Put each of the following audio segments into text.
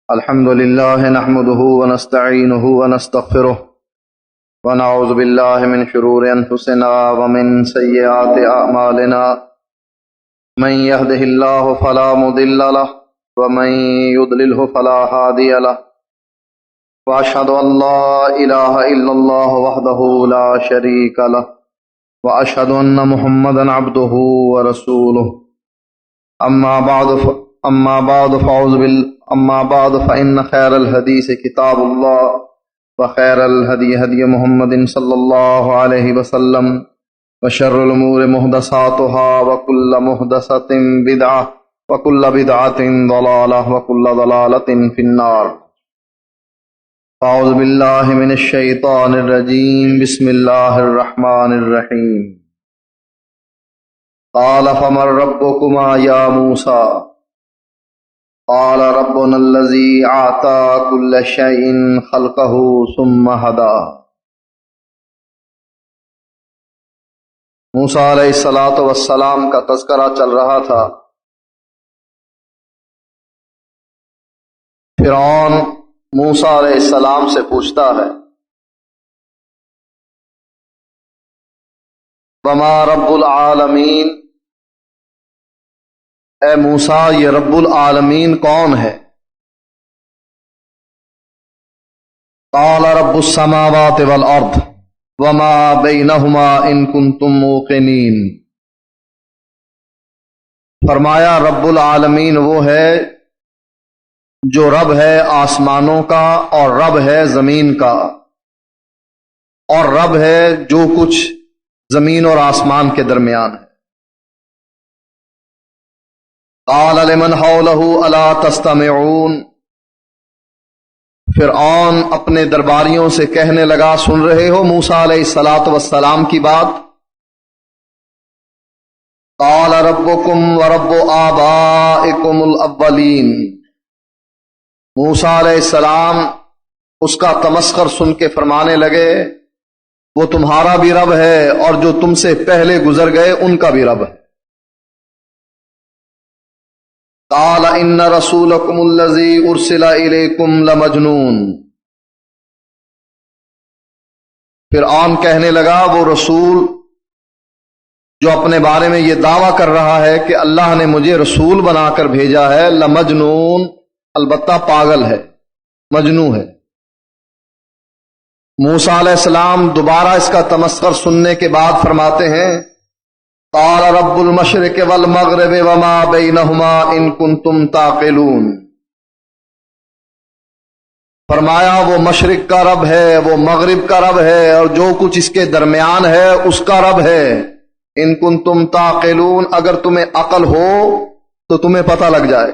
الحمد لله نحمده ونستعينه ونستغفره ونعوذ بالله من شرور أنفسنا ومن سيئات أعمالنا من يهده الله فلا مضل له ومن يضلله فلا هادي له وأشهد أن لا إله إلا الله وحده لا شريك له وأشهد أن محمدا عبده ورسوله أما بعد فإن خير الحديث كتاب الله وخير الهدي هدي محمد صلى الله عليه وسلم وشر الأمور محدثاتها وكل محدثة بدعة وكل بدعة ضلالة وكل ضلالة في النار. أعوذ بالله من الشيطان الرجيم. بسم الله الرحمن الرحيم. قال فمن ربكما يا موسى قال ربنا الذي أعطى كل شيء خلقه ثم هدى. موسیٰ علیہ السلام کا تذکرہ چل رہا تھا. فرعون موسیٰ علیہ السلام سے پوچھتا ہے وما رب العالمین، اے موسیٰ یہ رب العالمین کون ہے؟ قال رب السماوات والارض وما بینہما ان کنتم موقنین. فرمایا رب العالمین وہ ہے جو رب ہے آسمانوں کا اور رب ہے زمین کا اور رب ہے جو کچھ زمین اور آسمان کے درمیان ہے. قال لمن حولہ الا تستمعون. فرعون اپنے درباریوں سے کہنے لگا سن رہے ہو موسیٰ علیہ السلام کی بات؟ قال ربکم ورب آبائکم الاولین. موسیٰ علیہ السلام اس کا تمسخر سن کے فرمانے لگے وہ تمہارا بھی رب ہے اور جو تم سے پہلے گزر گئے ان کا بھی رب ہے. قال ان رسولکم الذی ارسل الیکم لمجنون. فرعون کہنے لگا وہ رسول جو اپنے بارے میں یہ دعویٰ کر رہا ہے کہ اللہ نے مجھے رسول بنا کر بھیجا ہے لمجنون، البتہ پاگل ہے، مجنون ہے. موسیٰ علیہ السلام دوبارہ اس کا تمسخر سننے کے بعد فرماتے ہیں قال رب المشرق والمغرب وما بینہما ان کنتم تعقلون. فرمایا وہ مشرق کا رب ہے، وہ مغرب کا رب ہے اور جو کچھ اس کے درمیان ہے اس کا رب ہے. ان کنتم تعقلون، اگر تمہیں عقل ہو تو تمہیں پتہ لگ جائے.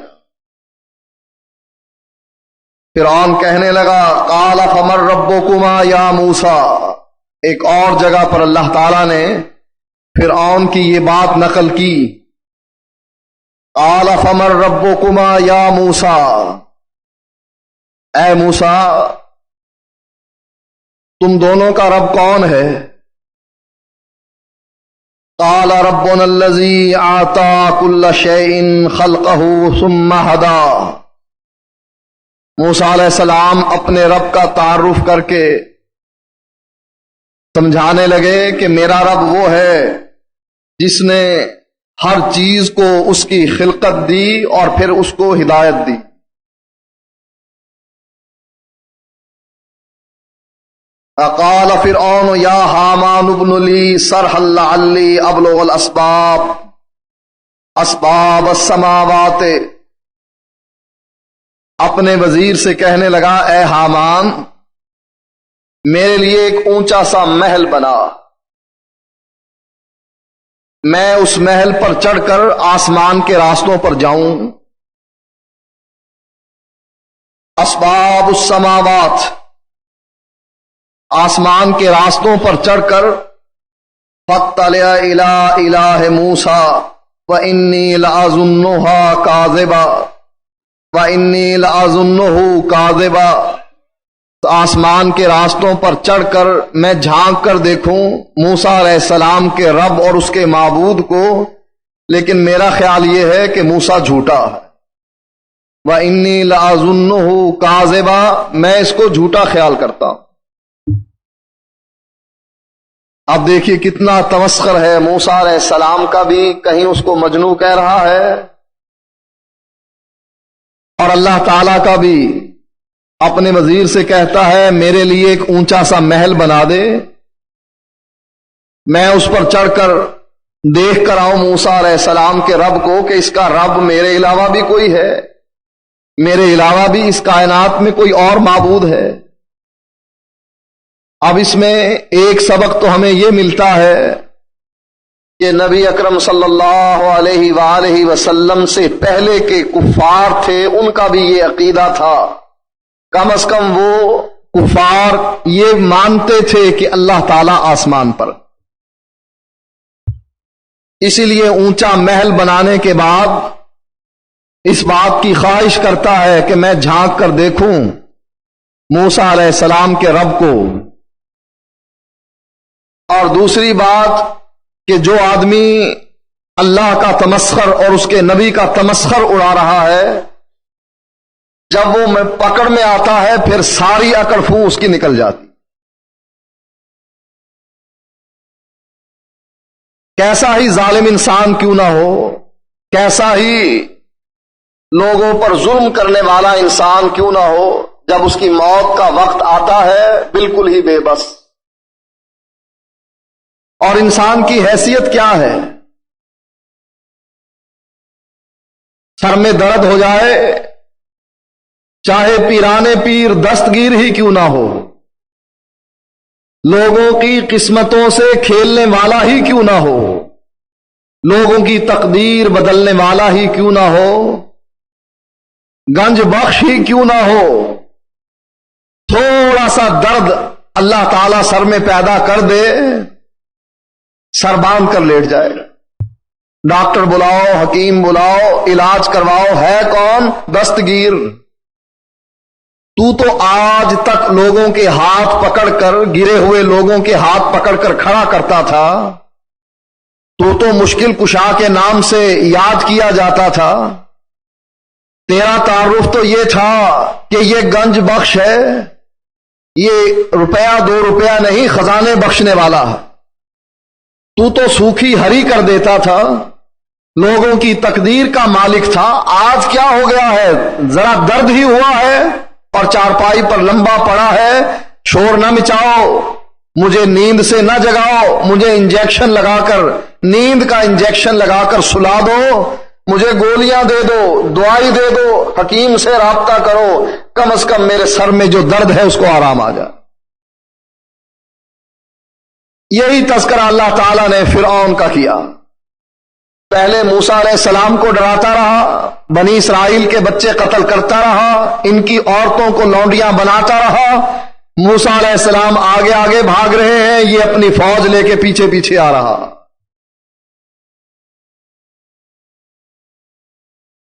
فرعون کہنے لگا قال فمن ربکما یا موسیٰ. ایک اور جگہ پر اللہ تعالیٰ نے فرعون کی یہ بات نقل کی. قال فمن ربکما یا موسیٰ، اے موسیٰ تم دونوں کا رب کون ہے؟ قال ربنا الذی اعطى كل شيء خلقه ثم هدى. موسیٰ علیہ السلام اپنے رب کا تعارف کر کے سمجھانے لگے کہ میرا رب وہ ہے جس نے ہر چیز کو اس کی خلقت دی اور پھر اس کو ہدایت دی. قال فرعون یا حامان ابن لی صرحا لعلی ابلغ الاسباب السماوات. اپنے وزیر سے کہنے لگا اے حامان میرے لیے ایک اونچا سا محل بنا، میں اس محل پر چڑھ کر آسمان کے راستوں پر جاؤں. اسباب السماوات، آسمان کے راستوں پر چڑھ کر فاطلع الی الہ موسیٰ وانی لأظنها کاذبا وانی لأظنه کاذبا. آسمان کے راستوں پر چڑھ کر میں جھانک کر دیکھوں موسیٰ علیہ السلام کے رب اور اس کے معبود کو، لیکن میرا خیال یہ ہے کہ موسیٰ جھوٹا ہے. وَإِنِّي لَأَظُنُّهُ كَاذِبًا، میں اس کو جھوٹا خیال کرتا ہوں۔ اب دیکھیے کتنا تمسخر ہے موسیٰ علیہ السلام کا بھی، کہیں اس کو مجنون کہہ رہا ہے، اور اللہ تعالی کا بھی اپنے وزیر سے کہتا ہے میرے لیے ایک اونچا سا محل بنا دے، میں اس پر چڑھ کر دیکھ کر آؤں موسیٰ علیہ السلام کے رب کو کہ اس کا رب میرے علاوہ بھی کوئی ہے، میرے علاوہ بھی اس کائنات میں کوئی اور معبود ہے۔ اب اس میں ایک سبق تو ہمیں یہ ملتا ہے کہ نبی اکرم صلی اللہ علیہ وآلہ وسلم سے پہلے کے کفار تھے، ان کا بھی یہ عقیدہ تھا، کم از کم وہ کفار یہ مانتے تھے کہ اللہ تعالی آسمان پر، اسی لیے اونچا محل بنانے کے بعد اس بات کی خواہش کرتا ہے کہ میں جھانک کر دیکھوں موسیٰ علیہ السلام کے رب کو۔ اور دوسری بات کہ جو آدمی اللہ کا تمسخر اور اس کے نبی کا تمسخر اڑا رہا ہے، جب وہ پکڑ میں آتا ہے پھر ساری اکڑ فو اس کی نکل جاتی۔ کیسا ہی ظالم انسان کیوں نہ ہو، کیسا ہی لوگوں پر ظلم کرنے والا انسان کیوں نہ ہو، جب اس کی موت کا وقت آتا ہے بالکل ہی بے بس۔ اور انسان کی حیثیت کیا ہے؟ سر میں درد ہو جائے، چاہے پیرانے پیر دستگیر ہی کیوں نہ ہو، لوگوں کی قسمتوں سے کھیلنے والا ہی کیوں نہ ہو، لوگوں کی تقدیر بدلنے والا ہی کیوں نہ ہو، گنج بخش ہی کیوں نہ ہو، تھوڑا سا درد اللہ تعالی سر میں پیدا کر دے، سر باندھ کر لیٹ جائے، ڈاکٹر بلاؤ، حکیم بلاؤ، علاج کرواؤ، ہے کون؟ دستگیر۔ تو آج تک لوگوں کے ہاتھ پکڑ کر، گرے ہوئے لوگوں کے ہاتھ پکڑ کر کھڑا کرتا تھا، تو مشکل کشا کے نام سے یاد کیا جاتا تھا، تیرا تعارف تو یہ تھا کہ یہ گنج بخش ہے، یہ روپیہ دو روپیہ نہیں، خزانے بخشنے والا ہے۔ تو سوکھی ہری کر دیتا تھا، لوگوں کی تقدیر کا مالک تھا۔ آج کیا ہو گیا ہے؟ ذرا درد ہی ہوا ہے اور چارپائی پر لمبا پڑا ہے، شور نہ مچاؤ، مجھے نیند سے نہ جگاؤ، مجھے انجیکشن لگا کر، نیند کا انجیکشن لگا کر سلا دو، مجھے گولیاں دے دو، دوائی دے دو، حکیم سے رابطہ کرو، کم از کم میرے سر میں جو درد ہے اس کو آرام آ جائے۔ یہی تذکرہ اللہ تعالیٰ نے فرعون کا کیا۔ پہلے موسیٰ علیہ السلام کو ڈراتا رہا، بنی اسرائیل کے بچے قتل کرتا رہا، ان کی عورتوں کو لونڈیاں بناتا رہا۔ موسیٰ علیہ السلام آگے آگے بھاگ رہے ہیں، یہ اپنی فوج لے کے پیچھے پیچھے آ رہا۔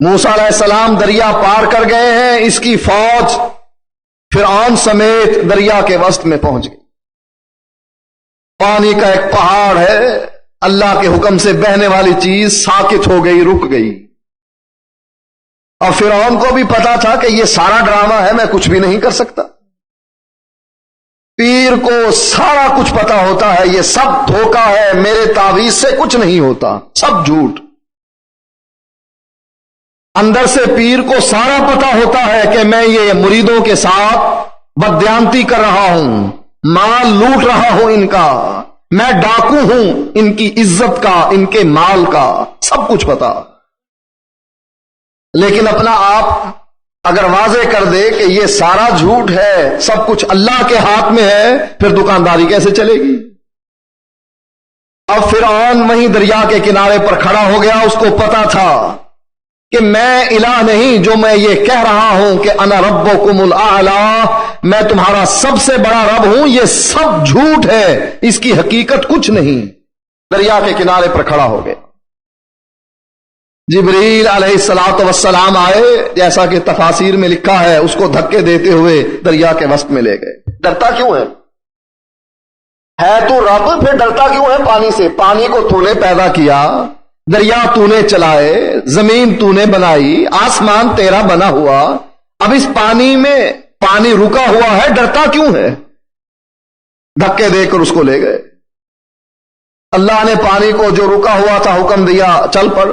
موسیٰ علیہ السلام دریا پار کر گئے ہیں، اس کی فوج فرعون سمیت دریا کے وسط میں پہنچ گئی۔ پانی کا ایک پہاڑ ہے، اللہ کے حکم سے بہنے والی چیز ساکت ہو گئی، رک گئی۔ اور فرعون کو بھی پتا تھا کہ یہ سارا ڈرامہ ہے، میں کچھ بھی نہیں کر سکتا۔ پیر کو سارا کچھ پتا ہوتا ہے، یہ سب دھوکہ ہے، میرے تعویذ سے کچھ نہیں ہوتا، سب جھوٹ۔ اندر سے پیر کو سارا پتا ہوتا ہے کہ میں یہ مریدوں کے ساتھ بددیانتی کر رہا ہوں، مال لوٹ رہا ہوں ان کا، میں ڈاکو ہوں ان کی عزت کا، ان کے مال کا، سب کچھ پتا۔ لیکن اپنا آپ اگر واضح کر دے کہ یہ سارا جھوٹ ہے، سب کچھ اللہ کے ہاتھ میں ہے، پھر دکانداری کیسے چلے گی؟ اب فرعون وہیں دریا کے کنارے پر کھڑا ہو گیا، اس کو پتا تھا کہ میں الہ نہیں، جو میں یہ کہہ رہا ہوں کہ انا ربکم الاعلی، میں تمہارا سب سے بڑا رب ہوں، یہ سب جھوٹ ہے، اس کی حقیقت کچھ نہیں۔ دریا کے کنارے پر کھڑا ہو گیا۔ جبریل علیہ السلام آئے، جیسا کہ تفاسیر میں لکھا ہے، اس کو دھکے دیتے ہوئے دریا کے وسط میں لے گئے۔ ڈرتا کیوں ہے تو رب، پھر ڈرتا کیوں ہے پانی سے؟ پانی کو تو نے پیدا کیا، دریا تو نے چلائے، زمین تو نے بنائی، آسمان تیرا بنا ہوا، اب اس پانی میں پانی رکا ہوا ہے، ڈرتا کیوں ہے؟ دھکے دے کر اس کو لے گئے۔ اللہ نے پانی کو جو رکا ہوا تھا حکم دیا، چل پڑ۔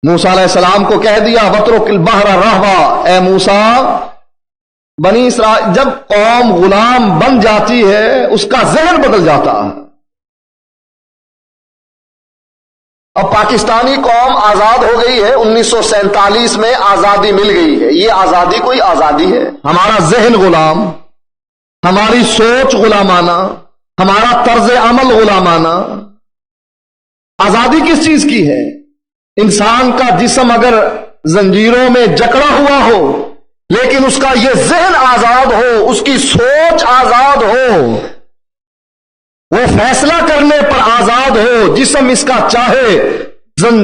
موسیٰ علیہ السلام کو کہہ دیا وَاتْرُكِ الْبَحْرَ رَهْوًا، اے موسیٰ، بنی اسرائیل جب قوم غلام بن جاتی ہے اس کا ذہن بدل جاتا ہے۔ اب پاکستانی قوم آزاد ہو گئی ہے، 1947 میں آزادی مل گئی ہے۔ یہ آزادی کوئی آزادی ہے؟ ہمارا ذہن غلام، ہماری سوچ غلامانہ، ہمارا طرز عمل غلامانہ۔ آزادی کس چیز کی ہے؟ انسان کا جسم اگر زنجیروں میں جکڑا ہوا ہو لیکن اس کا یہ ذہن آزاد ہو، اس کی سوچ آزاد ہو، وہ فیصلہ کرنے پر آزاد ہو، جسم اس کا چاہے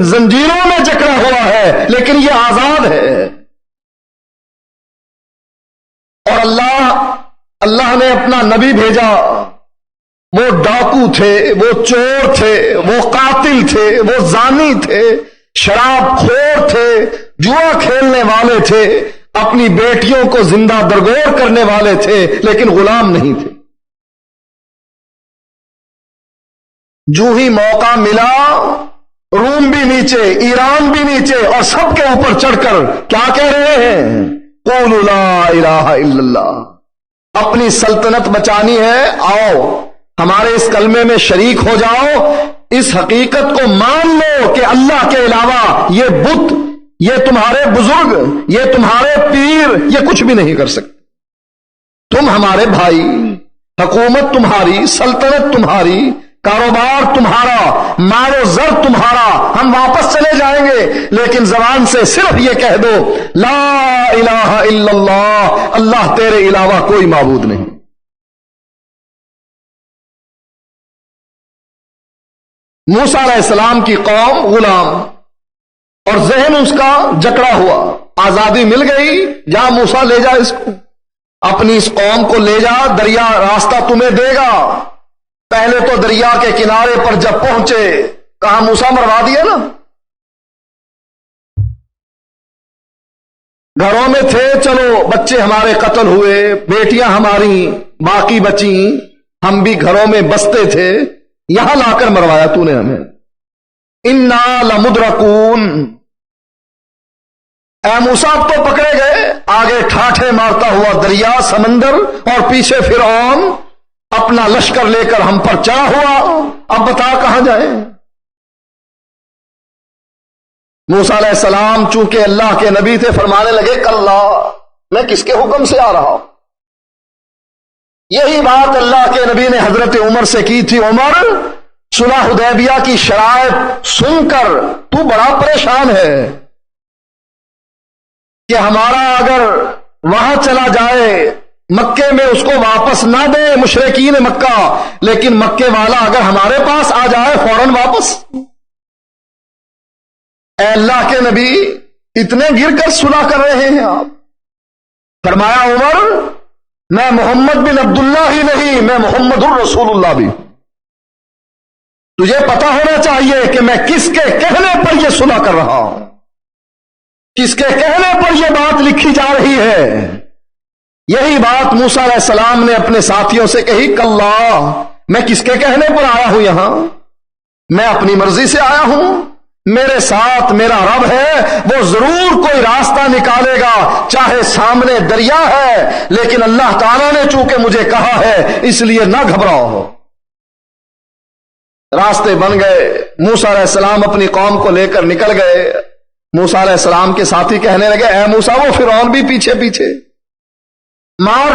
زنجیروں میں جکڑا ہوا ہے لیکن یہ آزاد ہے۔ اور اللہ نے اپنا نبی بھیجا، وہ ڈاکو تھے، وہ چور تھے، وہ قاتل تھے، وہ زانی تھے، شراب خور تھے، جوا کھیلنے والے تھے، اپنی بیٹیوں کو زندہ درگور کرنے والے تھے، لیکن غلام نہیں تھے۔ جو ہی موقع ملا، روم بھی نیچے، ایران بھی نیچے، اور سب کے اوپر چڑھ کر کیا کہہ رہے ہیں؟ قولوا لا الہ الا اللہ۔ اپنی سلطنت بچانی ہے، آؤ ہمارے اس کلمے میں شریک ہو جاؤ، اس حقیقت کو مان لو کہ اللہ کے علاوہ یہ بت، یہ تمہارے بزرگ، یہ تمہارے پیر، یہ کچھ بھی نہیں کر سکتے۔ تم ہمارے بھائی، حکومت تمہاری، سلطنت تمہاری، کاروبار تمہارا، مال و زر تمہارا، ہم واپس چلے جائیں گے، لیکن زبان سے صرف یہ کہہ دو لا الہ الا اللہ، اللہ تیرے علاوہ کوئی معبود نہیں۔ موسیٰ علیہ السلام کی قوم غلام اور ذہن اس کا جکڑا ہوا، آزادی مل گئی، جا موسیٰ لے جا اس کو، اپنی اس قوم کو لے جا، دریا راستہ تمہیں دے گا۔ پہلے تو دریا کے کنارے پر جب پہنچے کہاں موسیٰ مروا دیا نا، گھروں میں تھے، چلو بچے ہمارے قتل ہوئے، بیٹیاں ہماری باقی بچیں، ہم بھی گھروں میں بستے تھے، یہاں لا کر مروایا تو نے ہمیں۔ انا لمدرکون، اے موسیٰ اب تو پکڑے گئے، آگے ٹھاٹھے مارتا ہوا دریا سمندر، اور پیچھے فرعون اپنا لشکر لے کر ہم پر چڑھا ہوا، اب بتا کہاں جائیں؟ موسیٰ علیہ السلام چونکہ اللہ کے نبی تھے، فرمانے لگے کلا، میں کس کے حکم سے آ رہا ہوں؟ یہی بات اللہ کے نبی نے حضرت عمر سے کی تھی۔ عمر، صلح حدیبیہ کی شرائط سن کر تو بڑا پریشان ہے کہ ہمارا اگر وہاں چلا جائے مکے میں اس کو واپس نہ دے مشرکین مکہ، لیکن مکے والا اگر ہمارے پاس آ جائے فوراً واپس۔ اے اللہ کے نبی، اتنے گر کر صلح کر رہے ہیں آپ؟ فرمایا عمر، میں محمد بن عبداللہ ہی نہیں، میں محمد الرسول اللہ بھی۔ تجھے پتا ہونا چاہیے کہ میں کس کے کہنے پر یہ صلح کر رہا ہوں، کس کے کہنے پر یہ بات لکھی جا رہی ہے۔ یہی بات موسیٰ علیہ السلام نے اپنے ساتھیوں سے کہی، کلا، میں کس کے کہنے پر آیا ہوں یہاں؟ میں اپنی مرضی سے آیا ہوں، میرے ساتھ میرا رب ہے، وہ ضرور کوئی راستہ نکالے گا، چاہے سامنے دریا ہے، لیکن اللہ تعالیٰ نے چونکہ مجھے کہا ہے اس لیے نہ گھبراؤ۔ راستے بن گئے، موسیٰ علیہ السلام اپنی قوم کو لے کر نکل گئے۔ موسیٰ علیہ السلام کے ساتھی کہنے لگے، اے موسیٰ، وہ فرعون بھی پیچھے پیچھے، مار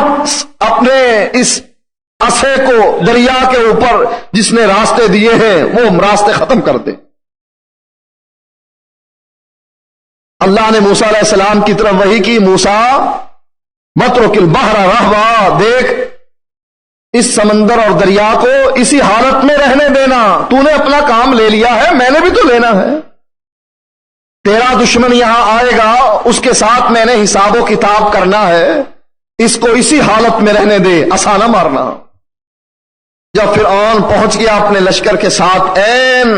اپنے اس عصے کو دریا کے اوپر جس نے راستے دیے ہیں، وہ راستے ختم کر دے۔ اللہ نے موسیٰ علیہ السلام کی طرف وحی کی، موسیٰ واترک البحر رہوا، دیکھ اس سمندر اور دریا کو اسی حالت میں رہنے دینا، تو نے اپنا کام لے لیا ہے، میں نے بھی تو لینا ہے۔ تیرا دشمن یہاں آئے گا، اس کے ساتھ میں نے حساب و کتاب کرنا ہے، اس کو اسی حالت میں رہنے دے، عصا نہ مارنا۔ جب فرعون پہنچ گیا اپنے لشکر کے ساتھ عین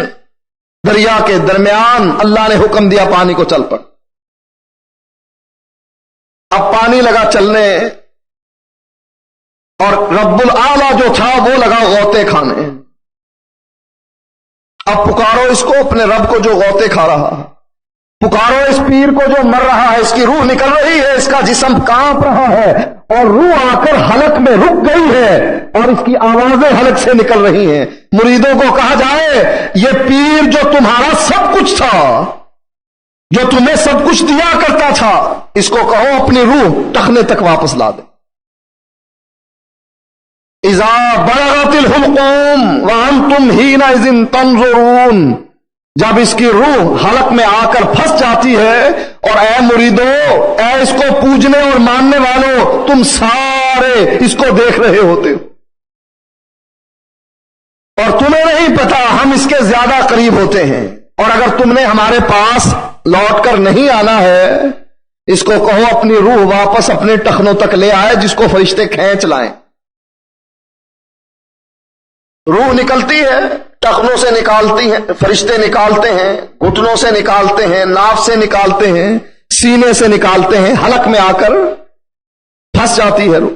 دریا کے درمیان، اللہ نے حکم دیا پانی کو چل پڑ۔ اب پانی لگا چلنے اور رب العالی جو تھا وہ لگا غوطے کھانے۔ اب پکارو اس کو، اپنے رب کو جو غوطے کھا رہا، پکارو اس پیر کو جو مر رہا ہے، اس کی روح نکل رہی ہے، اس کا جسم کانپ رہا ہے اور روح آ کر حلق میں رک گئی ہے اور اس کی آوازیں حلق سے نکل رہی ہیں۔ مریدوں کو کہا جائے یہ پیر جو تمہارا سب کچھ تھا، جو تمہیں سب کچھ دیا کرتا تھا، اس کو کہو اپنی روح ٹخنے تک واپس لا دے۔ اذا بلغت الحلقوم وانتم حینئذ تنظرون، جب اس کی روح حلق میں آ کر پھنس جاتی ہے، اور اے مریدو، اے اس کو پوجنے اور ماننے والوں، تم سارے اس کو دیکھ رہے ہوتے ہو اور تمہیں نہیں پتا ہم اس کے زیادہ قریب ہوتے ہیں، اور اگر تم نے ہمارے پاس لوٹ کر نہیں آنا ہے، اس کو کہو اپنی روح واپس اپنے ٹخنوں تک لے آئے جس کو فرشتے کھینچ لائیں۔ روح نکلتی ہے، ٹخنوں سے نکالتی ہیں، فرشتے نکالتے ہیں، گھٹنوں سے نکالتے ہیں، ناف سے نکالتے ہیں، سینے سے نکالتے ہیں، حلق میں آ کر پھنس جاتی ہے روح،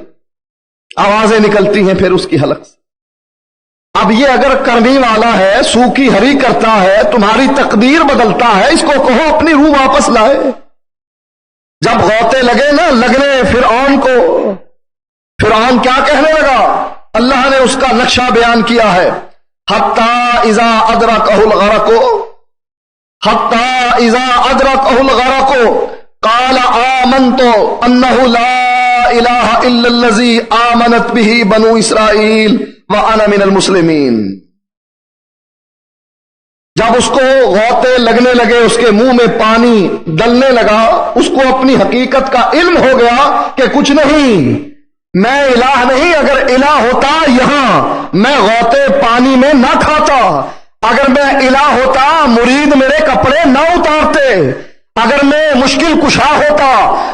آوازیں نکلتی ہیں پھر اس کی حلق سے۔ اب یہ اگر کرنی والا ہے، سو کی ہری کرتا ہے، تمہاری تقدیر بدلتا ہے، اس کو کہو اپنی روح واپس لائے۔ جب غوطے لگے نا لگنے فرعون کو، فرعون کیا کہنے لگا؟ اللہ نے اس کا نقشہ بیان کیا ہے، حتی اذا ادرکہ الغرق، حتی اذا ادرکہ الغرق قال آمنت انہ لا الہ الا الذی آمنت بہ بنو اسرائیل وانا من المسلمین۔ جب اس کو غوطے لگنے لگے، اس کے منہ میں پانی ڈلنے لگا، اس کو اپنی حقیقت کا علم ہو گیا کہ کچھ نہیں، میں الہ نہیں، اگر الہ ہوتا یہاں میں غوطے پانی میں نہ کھاتا، اگر میں الہ ہوتا مرید میرے کپڑے نہ اتارتے، اگر میں مشکل کشا ہوتا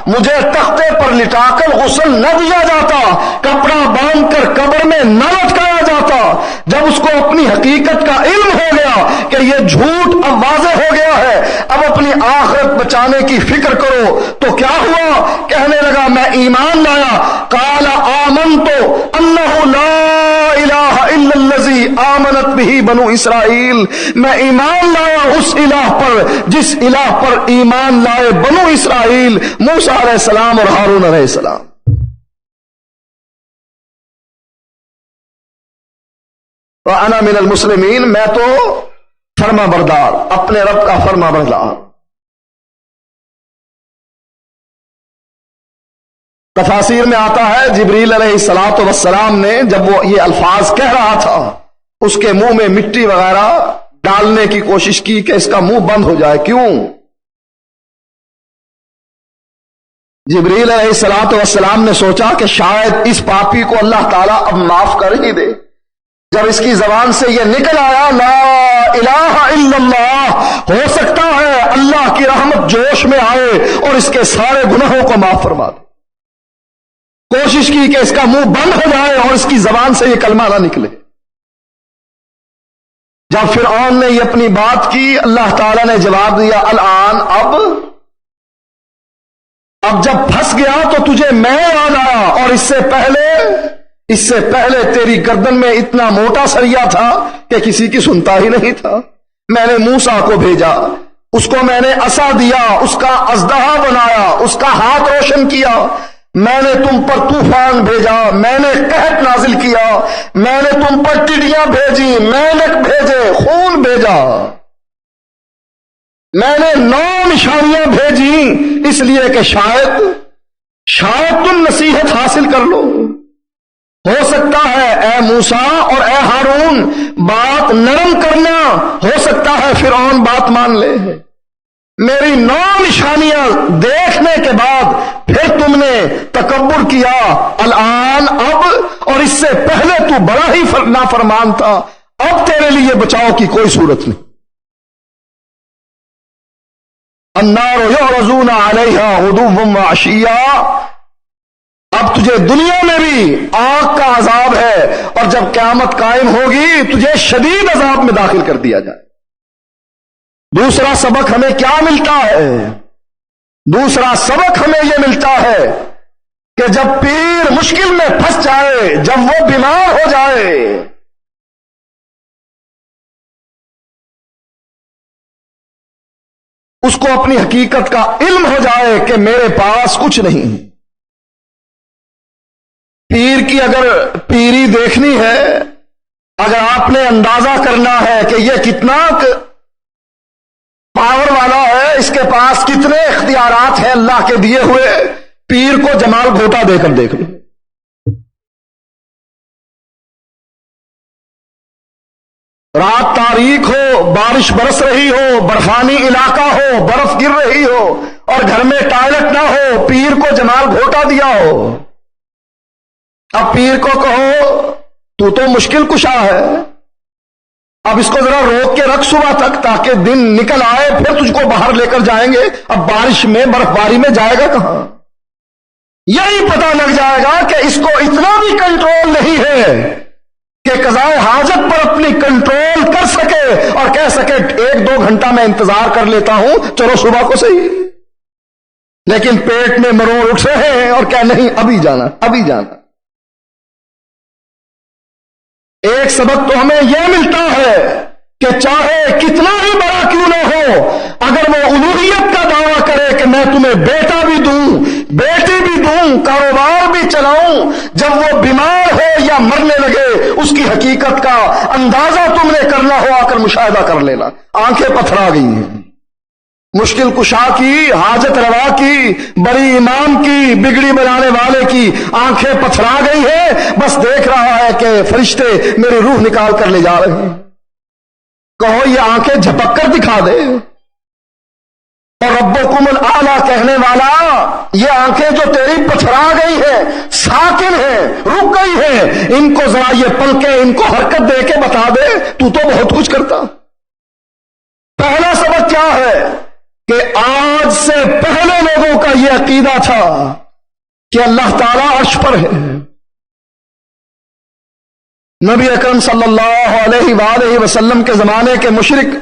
مجھے تختے پر لٹا کر غسل نہ دیا جاتا، کپڑا باندھ کر قبر میں نہ لٹکایا جاتا۔ جب اس کو اپنی حقیقت کا علم ہو گیا کہ یہ جھوٹ اب واضح ہو گیا ہے، اب اپنی آخرت بچانے کی فکر کرو، تو کیا ہوا؟ کہنے لگا میں ایمان لایا۔ قال آمنت انہ لا الہ الا الذی آمنت بہ بنو اسرائیل، میں ایمان لایا اس الہ پر جس الہ پر ایمان لائے بنو اسرائیل، موسیٰ علیہ السلام اور ہارون علیہ السلام۔ وَأَنَا مِنَ الْمُسْلِمِينَ، میں تو فرما بردار، اپنے رب کا فرما بردار۔ تفاسیر میں آتا ہے جبریل علیہ السلام نے جب وہ یہ الفاظ کہہ رہا تھا، اس کے منہ میں مٹی وغیرہ ڈالنے کی کوشش کی کہ اس کا منہ بند ہو جائے۔ کیوں؟ جبریل علیہ السلام نے سوچا کہ شاید اس پاپی کو اللہ تعالیٰ اب معاف کر ہی دے۔ جب اس کی زبان سے یہ نکل آیا لا الہ الا اللہ، ہو سکتا ہے اللہ کی رحمت جوش میں آئے اور اس کے سارے گناہوں کو معاف فرما دے۔ کوشش کی کہ اس کا منہ بند ہو جائے اور اس کی زبان سے یہ کلمہ نہ نکلے۔ جب فرعون نے یہ اپنی بات کی، اللہ تعالیٰ نے جواب دیا الآن، اب جب پھنس گیا تو تجھے میں یاد آیا، اور اس سے پہلے تیری گردن میں اتنا موٹا سریا تھا کہ کسی کی سنتا ہی نہیں تھا۔ میں نے موسیٰ کو بھیجا، اس کو میں نے عصا دیا، اس کا اژدہا بنایا، اس کا ہاتھ روشن کیا۔ میں نے تم پر طوفان بھیجا، میں نے قحط نازل کیا، میں نے تم پر ٹڈیاں بھیجی، مینک بھیجے، خون بھیجا، میں نے 9 نشانیاں بھیجی، اس لیے کہ شاید تم نصیحت حاصل کر لو۔ ہو سکتا ہے اے موسیٰ اور اے ہارون بات نرم کرنا، ہو سکتا ہے فرعون بات مان لے۔ میری 9 نشانیاں دیکھنے کے بعد پھر تم نے تکبر کیا، الآن اب، اور اس سے پہلے تو بڑا ہی نافرمان تھا، اب تیرے لیے بچاؤ کی کوئی صورت نہیں۔ النار یعرضون علیہا غدوا وعشیا، اب تجھے دنیا میں بھی آگ کا عذاب ہے اور جب قیامت قائم ہوگی تجھے شدید عذاب میں داخل کر دیا جائے۔ دوسرا سبق ہمیں کیا ملتا ہے؟ دوسرا سبق ہمیں یہ ملتا ہے کہ جب پیر مشکل میں پھنس جائے، جب وہ بیمار ہو جائے، اس کو اپنی حقیقت کا علم ہو جائے کہ میرے پاس کچھ نہیں۔ پیر کی اگر پیری دیکھنی ہے، اگر آپ نے اندازہ کرنا ہے کہ یہ کتنا پاور والا ہے، اس کے پاس کتنے اختیارات ہیں اللہ کے دیے ہوئے، پیر کو جمال گھوٹا دے کر دیکھ لو۔ رات تاریک ہو، بارش برس رہی ہو، برفانی علاقہ ہو، برف گر رہی ہو اور گھر میں ٹائلٹ نہ ہو، پیر کو جمال گھوٹا دیا ہو، اب پیر کو کہو تو مشکل کشا ہے، اب اس کو ذرا روک کے رکھ صبح تک تاکہ دن نکل آئے، پھر تجھ کو باہر لے کر جائیں گے۔ اب بارش میں برف باری میں جائے گا کہاں؟ یہی پتہ لگ جائے گا کہ اس کو اتنا بھی کنٹرول نہیں ہے کہ قضائے حاجت پر اپنی کنٹرول کر سکے اور کہہ سکے 1-2 گھنٹہ میں انتظار کر لیتا ہوں، چلو صبح کو صحیح، لیکن پیٹ میں مروڑ اٹھ رہے ہیں اور کہہ نہیں ابھی جانا ابھی جانا۔ ایک سبق تو ہمیں یہ ملتا ہے کہ چاہے کتنا ہی بڑا کیوں نہ ہو، اگر وہ الوہیت کا دعویٰ کرے کہ میں تمہیں بیٹا بھی دوں، بیٹی بھی دوں، کاروبار بھی چلاؤں، جب وہ بیمار ہو یا مرنے لگے اس کی حقیقت کا اندازہ تم نے کرنا ہو، آ کر مشاہدہ کر لینا۔ آنکھیں پتھرا گئی ہیں، مشکل کشا کی، حاجت روا کی، بڑی امام کی، بگڑی بنانے والے کی آنکھیں پتھرا گئی ہیں، بس دیکھ رہا ہے کہ فرشتے میری روح نکال کر لے جا رہے ہیں۔ کہو یہ آنکھیں جھپک کر دکھا دے، اور ربکم الاعلی کہنے والا یہ آنکھیں جو تیری پتھرا گئی ہیں، ساکن ہیں، رک گئی ہیں، ان کو ذرا یہ پلکیں ان کو حرکت دے کے بتا دے، تو بہت کچھ کرتا۔ پہلا سبق کیا ہے کہ آج سے پہلے لوگوں کا یہ عقیدہ تھا کہ اللہ تعالیٰ عرش پر ہے۔ نبی اکرم صلی اللہ علیہ وآلہ وسلم کے زمانے کے مشرک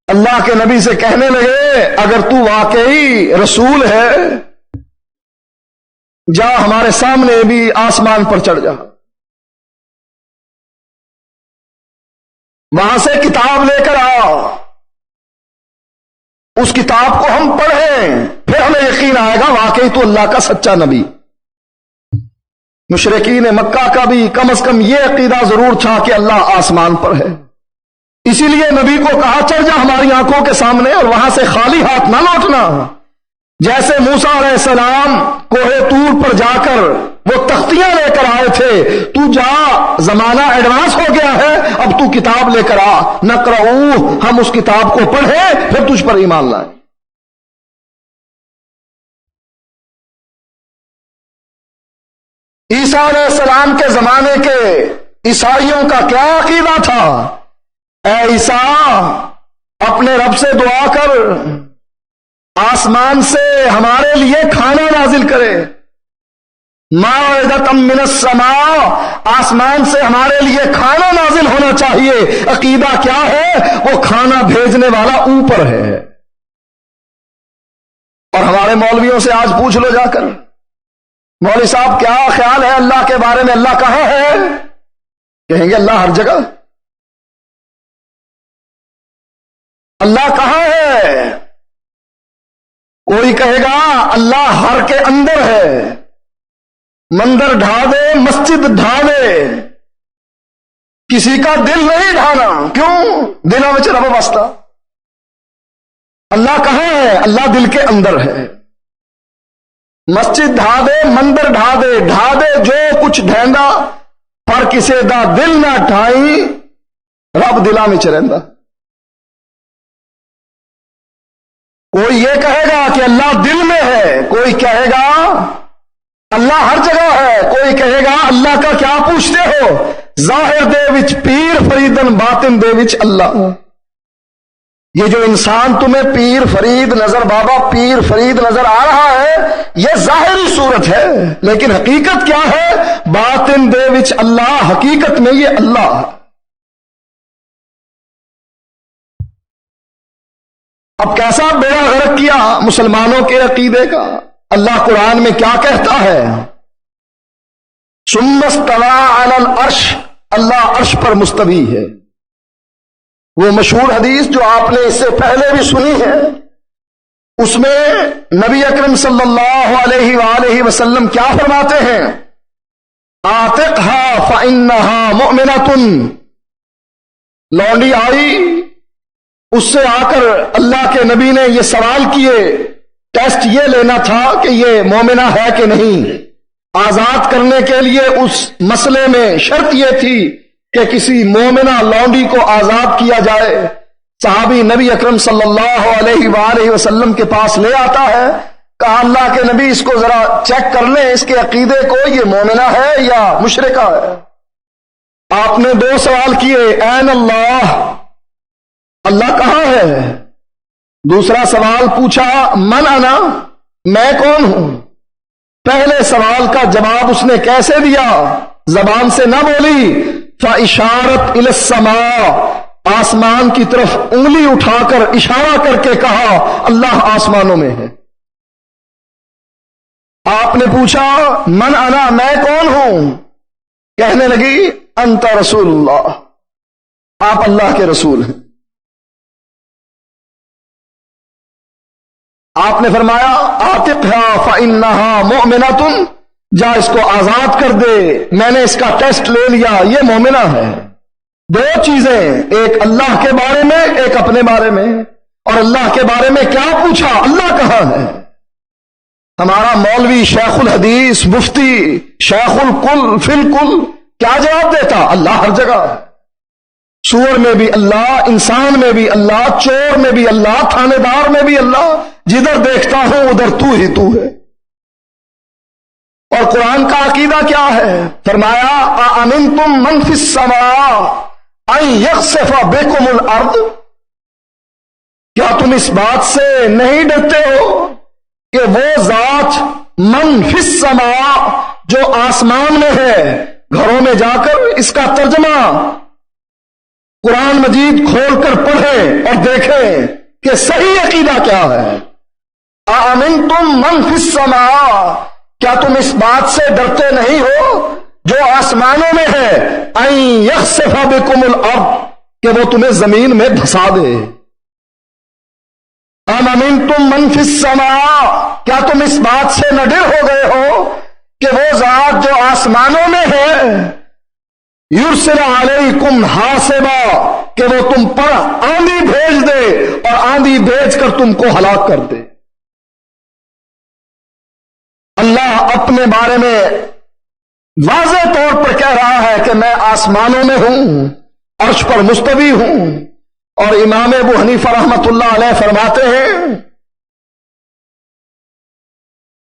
اللہ کے نبی سے کہنے لگے اگر تو واقعی رسول ہے جا ہمارے سامنے بھی آسمان پر چڑھ جا، وہاں سے کتاب لے کر آ، اس کتاب کو ہم پڑھیں، پھر ہمیں یقین آئے گا واقعی تو اللہ کا سچا نبی۔ مشرکین مکہ کا بھی کم از کم یہ عقیدہ ضرور تھا کہ اللہ آسمان پر ہے، اسی لیے نبی کو کہا چڑھ جا ہماری آنکھوں کے سامنے اور وہاں سے خالی ہاتھ نہ لوٹنا۔ جیسے موسیٰ علیہ السلام کوہ طور پر جا کر وہ تختیاں لے کر آئے تھے، تو جا زمانہ ایڈوانس ہو گیا ہے، اب تو کتاب لے کر آ، نقرؤ، ہم اس کتاب کو پڑھیں پھر تجھ پر ایمان لائیں۔ عیسیٰ علیہ السلام کے زمانے کے عیسائیوں کا کیا عقیدہ تھا؟ اے عیسیٰ اپنے رب سے دعا کر آسمان سے ہمارے لیے کھانا نازل کرے، مائدۃ من السماء، آسمان سے ہمارے لیے کھانا نازل ہونا چاہیے۔ عقیدہ کیا ہے؟ وہ کھانا بھیجنے والا اوپر ہے۔ اور ہمارے مولویوں سے آج پوچھ لو جا کر، مولوی صاحب کیا خیال ہے اللہ کے بارے میں، اللہ کہاں ہے؟ کہیں گے اللہ ہر جگہ۔ اللہ کہاں ہے؟ کوئی کہے گا اللہ ہر کے اندر ہے، مندر ڈھا دے، مسجد ڈھا دے، کسی کا دل نہیں ڈھانا، کیوں؟ دلوں میں رب واسطہ۔ اللہ کہاں ہے؟ اللہ دل کے اندر ہے۔ مسجد ڈھا دے، مندر ڈھا دے جو کچھ ڈھیندا، پر کسے دا دل نہ ڈھائی، رب دلا میں رہندا۔ کوئی یہ کہے گا کہ اللہ دل میں ہے، کوئی کہے گا اللہ ہر جگہ ہے، کوئی کہے گا اللہ کا کیا پوچھتے ہو، ظاہر دے وچ پیر فریدن باطن دے وچ اللہ۔ یہ جو انسان تمہیں پیر فرید نظر، بابا پیر فرید نظر آ رہا ہے، یہ ظاہری صورت ہے، لیکن حقیقت کیا ہے؟ باطن دے وچ اللہ، حقیقت میں یہ اللہ ہے۔ اب کیسا بیڑا غرق کیا مسلمانوں کے عقیدے کا؟ اللہ قرآن میں کیا کہتا ہے؟ ثم استوى علی العرش، اللہ عرش پر مستوی ہے۔ وہ مشہور حدیث جو آپ نے اس سے پہلے بھی سنی ہے، اس میں نبی اکرم صلی اللہ علیہ وآلہ وسلم کیا فرماتے ہیں؟ آتقها فإنها مؤمنة، لونڈی آئی، اس سے آ کر اللہ کے نبی نے یہ سوال کیے، ٹیسٹ یہ لینا تھا کہ یہ مومنہ ہے کہ نہیں۔ آزاد کرنے کے لیے اس مسئلے میں شرط یہ تھی کہ کسی مومنہ لونڈی کو آزاد کیا جائے۔ صحابی نبی اکرم صلی اللہ علیہ وآلہ وسلم کے پاس لے آتا ہے، کہا اللہ کے نبی اس کو ذرا چیک کر لیں، اس کے عقیدے کو، یہ مومنہ ہے یا مشرکہ ہے۔ آپ نے دو سوال کیے، این اللہ، اللہ کہاں ہے؟ دوسرا سوال پوچھا، من انا، میں کون ہوں؟ پہلے سوال کا جواب اس نے کیسے دیا؟ زبان سے نہ بولی، فاشارت الی السماء، آسمان کی طرف انگلی اٹھا کر اشارہ کر کے کہا اللہ آسمانوں میں ہے۔ آپ نے پوچھا من انا، میں کون ہوں؟ کہنے لگی انت رسول اللہ، آپ اللہ کے رسول ہیں۔ آپ نے فرمایا آتقھا فإنہا مؤمنۃ، جا اس کو آزاد کر دے، میں نے اس کا ٹیسٹ لے لیا، یہ مومنہ ہے۔ دو چیزیں، ایک اللہ کے بارے میں، ایک اپنے بارے میں۔ اور اللہ کے بارے میں کیا پوچھا؟ اللہ کہاں ہے؟ ہمارا مولوی شیخ الحدیث مفتی شیخ الکل فی الکل کیا جواب دیتا؟ اللہ ہر جگہ ہے، سور میں بھی اللہ، انسان میں بھی اللہ، چور میں بھی اللہ، تھانے دار میں بھی اللہ، جدھر دیکھتا ہوں ادھر تو ہی تو ہے۔ اور قرآن کا عقیدہ کیا ہے؟ فرمایا اَأَمِنْتُمْ مَنْ فِي السَّمَاءِ أَنْ يَخْسِفَ بِكُمُ الْأَرْضِ، کیا تم اس بات سے نہیں ڈرتے ہو کہ وہ ذات من فی السماء، جو آسمان میں ہے، گھروں میں جا کر اس کا ترجمہ قرآن مجید کھول کر پڑھیں اور دیکھیں کہ صحیح عقیدہ کیا ہے۔ اَأَمِنْتُمْ مَنْ فِي السَّمَاءِ، کیا تم اس بات سے ڈرتے نہیں ہو جو آسمانوں میں ہے، اَن یخسف بکم الارض، کہ وہ تمہیں زمین میں دھسا دے۔ ام امنتم من فی السماء، کیا تم اس بات سے نہ ڈر ہو گئے ہو کہ وہ ذات جو آسمانوں میں ہے، یرسل علیکم حاصبا، کہ وہ تم پر آندھی بھیج دے اور آندھی بھیج کر تم کو ہلاک کر دے۔ اللہ اپنے بارے میں واضح طور پر کہہ رہا ہے کہ میں آسمانوں میں ہوں، عرش پر مستوی ہوں۔ اور امام ابو حنیفہ رحمۃ اللہ علیہ فرماتے ہیں،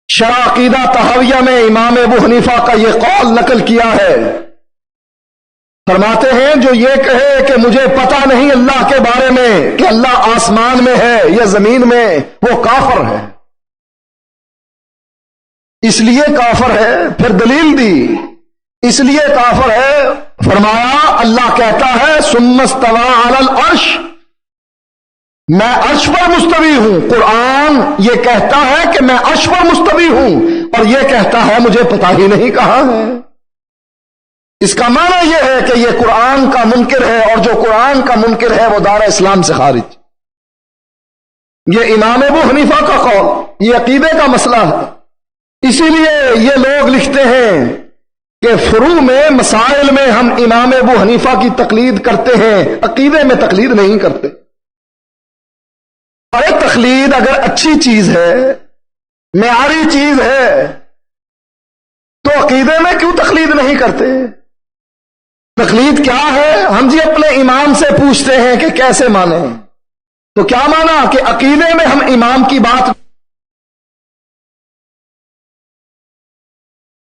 شرح عقیدہ طحاویہ میں امام ابو حنیفہ کا یہ قول نقل کیا ہے، فرماتے ہیں جو یہ کہے کہ مجھے پتہ نہیں اللہ کے بارے میں کہ اللہ آسمان میں ہے یا زمین میں، وہ کافر ہے۔ اس لیے کافر ہے، پھر دلیل دی، اس لیے کافر ہے۔ فرمایا اللہ کہتا ہے ثم استوى علی العرش، میں عرش پر مستوی ہوں۔ قرآن یہ کہتا ہے کہ میں عرش پر مستوی ہوں، اور یہ کہتا ہے مجھے پتہ ہی نہیں کہاں ہے۔ اس کا معنی یہ ہے کہ یہ قرآن کا منکر ہے، اور جو قرآن کا منکر ہے وہ دار اسلام سے خارج۔ یہ امام ابو حنیفہ کا قول، یہ عقیدے کا مسئلہ ہے۔ اسی لیے یہ لوگ لکھتے ہیں کہ فروع میں، مسائل میں ہم امام ابو حنیفہ کی تقلید کرتے ہیں، عقیدے میں تقلید نہیں کرتے۔ ارے تقلید اگر اچھی چیز ہے، معیاری چیز ہے، تو عقیدے میں کیوں تقلید نہیں کرتے؟ تقلید کیا ہے؟ ہم جی اپنے امام سے پوچھتے ہیں کہ کیسے مانیں، تو کیا مانا کہ عقیدے میں ہم امام کی بات،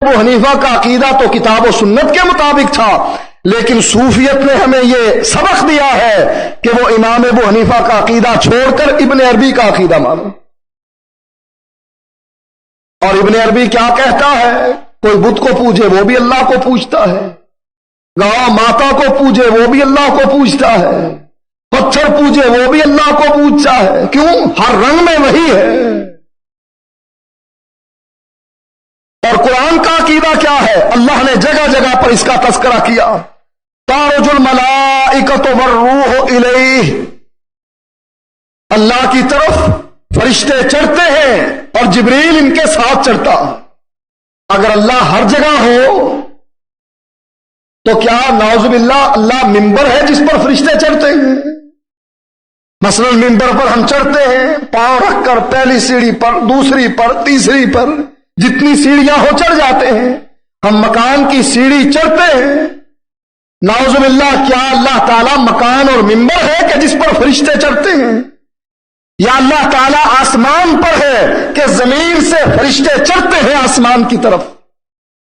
ابو حنیفہ کا عقیدہ تو کتاب و سنت کے مطابق تھا، لیکن صوفیت نے ہمیں یہ سبق دیا ہے کہ وہ امام ابو حنیفہ کا عقیدہ چھوڑ کر ابن عربی کا عقیدہ مانو. اور ابن عربی کیا کہتا ہے؟ کوئی بت کو پوجے وہ بھی اللہ کو پوجتا ہے، گاں ماتا کو پوجے وہ بھی اللہ کو پوجتا ہے، پتھر پوجے وہ بھی اللہ کو پوجتا ہے. کیوں؟ ہر رنگ میں وہی ہے. اور قرآن کا عقیدہ کیا ہے؟ اللہ نے جگہ جگہ پر اس کا تذکرہ کیا. تعرج الملائکۃ والروح الیہ، اللہ کی طرف فرشتے چڑھتے ہیں اور جبریل ان کے ساتھ چڑھتا. اگر اللہ ہر جگہ ہو تو کیا نعوذ باللہ اللہ ممبر ہے جس پر فرشتے چڑھتے ہیں؟ مثلا ممبر پر ہم چڑھتے ہیں، پاؤں رکھ کر پہلی سیڑھی پر، دوسری پر، تیسری پر، جتنی سیڑھیاں ہو چڑھ جاتے ہیں. ہم مکان کی سیڑھی چڑھتے ہیں. نعوذ باللہ کیا اللہ تعالیٰ مکان اور ممبر ہے کہ جس پر فرشتے چڑھتے ہیں؟ یا اللہ تعالیٰ آسمان پر ہے کہ زمین سے فرشتے چڑھتے ہیں آسمان کی طرف؟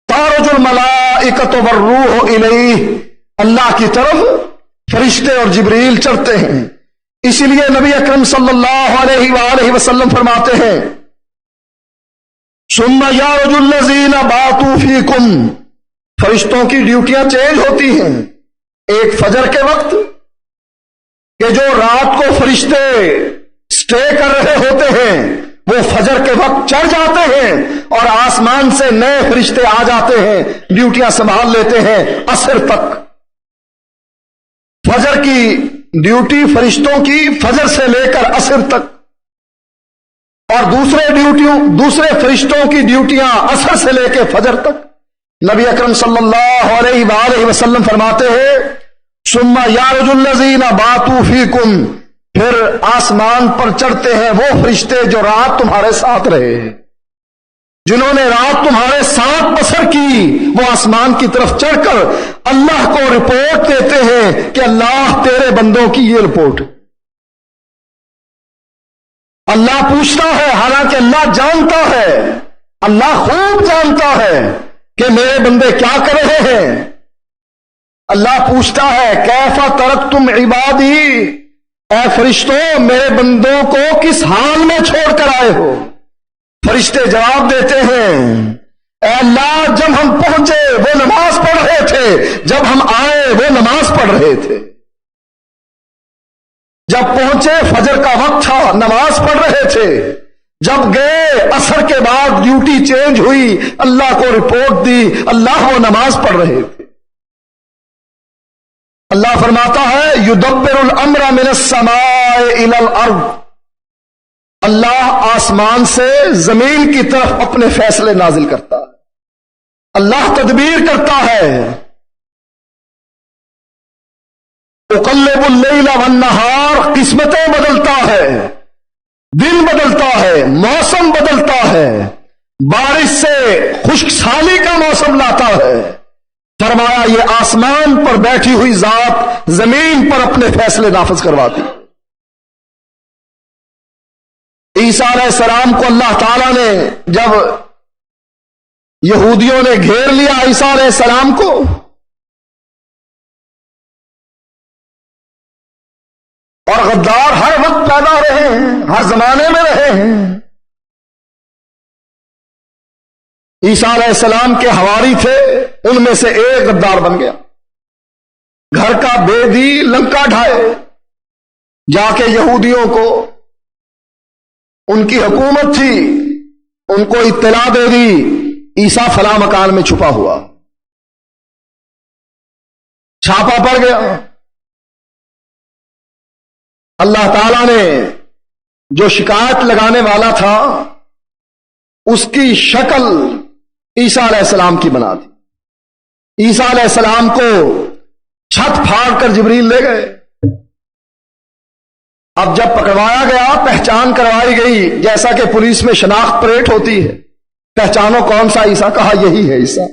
تعرج الملائکۃ والروح الیہ، اللہ کی طرف فرشتے اور جبریل چڑھتے ہیں. اسی لیے نبی اکرم صلی اللہ علیہ وآلہ وسلم فرماتے ہیں ثم یعرج الذین باتوا فیکم، فرشتوں کی ڈیوٹیاں چینج ہوتی ہیں. ایک فجر کے وقت کہ جو رات کو فرشتے سٹے کر رہے ہوتے ہیں وہ فجر کے وقت چڑھ جاتے ہیں اور آسمان سے نئے فرشتے آ جاتے ہیں، ڈیوٹیاں سنبھال لیتے ہیں عصر تک. فجر کی ڈیوٹی فرشتوں کی فجر سے لے کر عصر تک، اور دوسرے فرشتوں کی ڈیوٹیاں عصر سے لے کے فجر تک. نبی اکرم صلی اللہ علیہ وآلہ وسلم فرماتے ہیں ثم یعرج الذین باتوا فیکم، پھر آسمان پر چڑھتے ہیں وہ فرشتے جو رات تمہارے ساتھ رہے، جنہوں نے رات تمہارے ساتھ بسر کی. وہ آسمان کی طرف چڑھ کر اللہ کو رپورٹ دیتے ہیں کہ اللہ تیرے بندوں کی یہ رپورٹ. اللہ پوچھتا ہے، حالانکہ اللہ جانتا ہے، اللہ خوب جانتا ہے کہ میرے بندے کیا کر رہے ہیں. اللہ پوچھتا ہے کیف ترکتم عبادی، اے فرشتوں میرے بندوں کو کس حال میں چھوڑ کر آئے ہو؟ فرشتے جواب دیتے ہیں اے اللہ جب ہم پہنچے وہ نماز پڑھ رہے تھے، جب ہم آئے وہ نماز پڑھ رہے تھے. جب پہنچے فجر کا وقت تھا نماز پڑھ رہے تھے، جب گئے عصر کے بعد ڈیوٹی چینج ہوئی، اللہ کو رپورٹ دی، اللہ وہ نماز پڑھ رہے تھے. اللہ فرماتا ہے یدبر الامر من السماء الى الارض، اللہ آسمان سے زمین کی طرف اپنے فیصلے نازل کرتا ہے. اللہ تدبیر کرتا ہے. اقلب اللیل والنہار، قسمتیں بدلتا ہے، دن بدلتا ہے، موسم بدلتا ہے، بارش سے خشک سالی کا موسم لاتا ہے. فرمایا یہ آسمان پر بیٹھی ہوئی ذات زمین پر اپنے فیصلے نافذ کرواتی. عیسیٰ علیہ السلام کو اللہ تعالیٰ نے جب یہودیوں نے گھیر لیا عیسیٰ علیہ السلام کو، اور غدار ہر وقت پیدا رہے ہیں، ہر زمانے میں رہے ہیں. عیسیٰ علیہ السلام کے حواری تھے، ان میں سے ایک غدار بن گیا، گھر کا بیدی لنکا ڈھائے، جا کے یہودیوں کو، ان کی حکومت تھی، ان کو اطلاع دے دی عیسیٰ فلاں مکان میں چھپا ہوا. چھاپا پڑ گیا. اللہ تعالیٰ نے جو شکایت لگانے والا تھا اس کی شکل عیسیٰ علیہ السلام کی بنا دی. عیسیٰ علیہ السلام کو چھت پھاڑ کر جبریل لے گئے. اب جب پکڑوایا گیا، پہچان کروائی گئی، جیسا کہ پولیس میں شناخت پریڈ ہوتی ہے، پہچانو کون سا عیسیٰ، کہا یہی ہے عیسیٰ.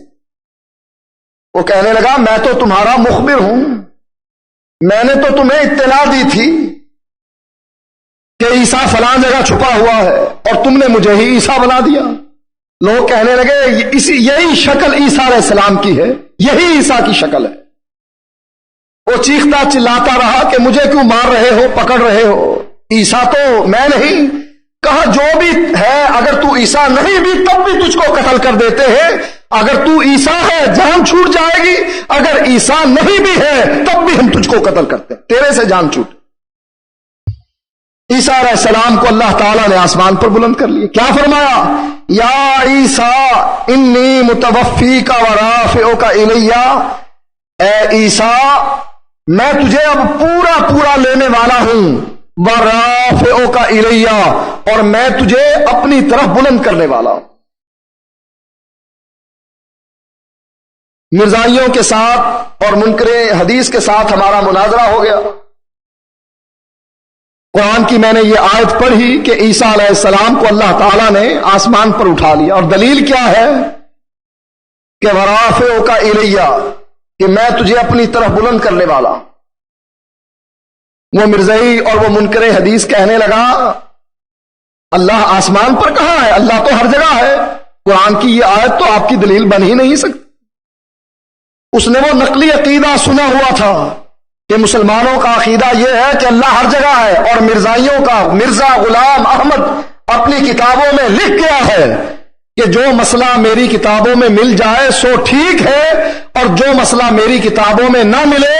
وہ کہنے لگا میں تو تمہارا مخبر ہوں، میں نے تو تمہیں اطلاع دی تھی کہ عیسیٰ فلاں جگہ چھپا ہوا ہے اور تم نے مجھے ہی عیسیٰ بنا دیا. لوگ کہنے لگے یہی شکل عیسیٰ علیہ السلام کی ہے، یہی عیسیٰ کی شکل ہے. وہ چیختا چلاتا رہا کہ مجھے کیوں مار رہے ہو، پکڑ رہے ہو، عیسیٰ تو میں نہیں۔ کہا جو بھی ہے، اگر تو عیسیٰ نہیں بھی تب بھی تجھ کو قتل کر دیتے ہیں۔ اگر تو عیسیٰ ہے جان چھوٹ جائے گی، اگر عیسیٰ نہیں بھی ہے تب بھی ہم تجھ کو قتل کرتے ہیں، تیرے سے جان چھوٹ۔ عیسیٰ علیہ السلام کو اللہ تعالیٰ نے آسمان پر بلند کر لیا، کیا فرمایا؟ یا عیسیٰ انی متوفیک ورافعک الیہ، اے عیسیٰ میں تجھے اب پورا پورا لینے والا ہوں، ورافعک الیہ، اور میں تجھے اپنی طرف بلند کرنے والا ہوں۔ مرزائیوں کے ساتھ اور منکر حدیث کے ساتھ ہمارا مناظرہ ہو گیا۔ قرآن کی میں نے یہ آیت پڑھی کہ عیسیٰ علیہ السلام کو اللہ تعالیٰ نے آسمان پر اٹھا لیا، اور دلیل کیا ہے کہ ورافعک الیہ، کہ میں تجھے اپنی طرف بلند کرنے والا۔ وہ مرزائی اور وہ منکر حدیث کہنے لگا اللہ آسمان پر کہاں ہے؟ اللہ تو ہر جگہ ہے، قرآن کی یہ آیت تو آپ کی دلیل بن ہی نہیں سکتی۔ اس نے وہ نقلی عقیدہ سنا ہوا تھا کہ مسلمانوں کا عقیدہ یہ ہے کہ اللہ ہر جگہ ہے، اور مرزائیوں کا مرزا غلام احمد اپنی کتابوں میں لکھ گیا ہے کہ جو مسئلہ میری کتابوں میں مل جائے سو ٹھیک ہے، اور جو مسئلہ میری کتابوں میں نہ ملے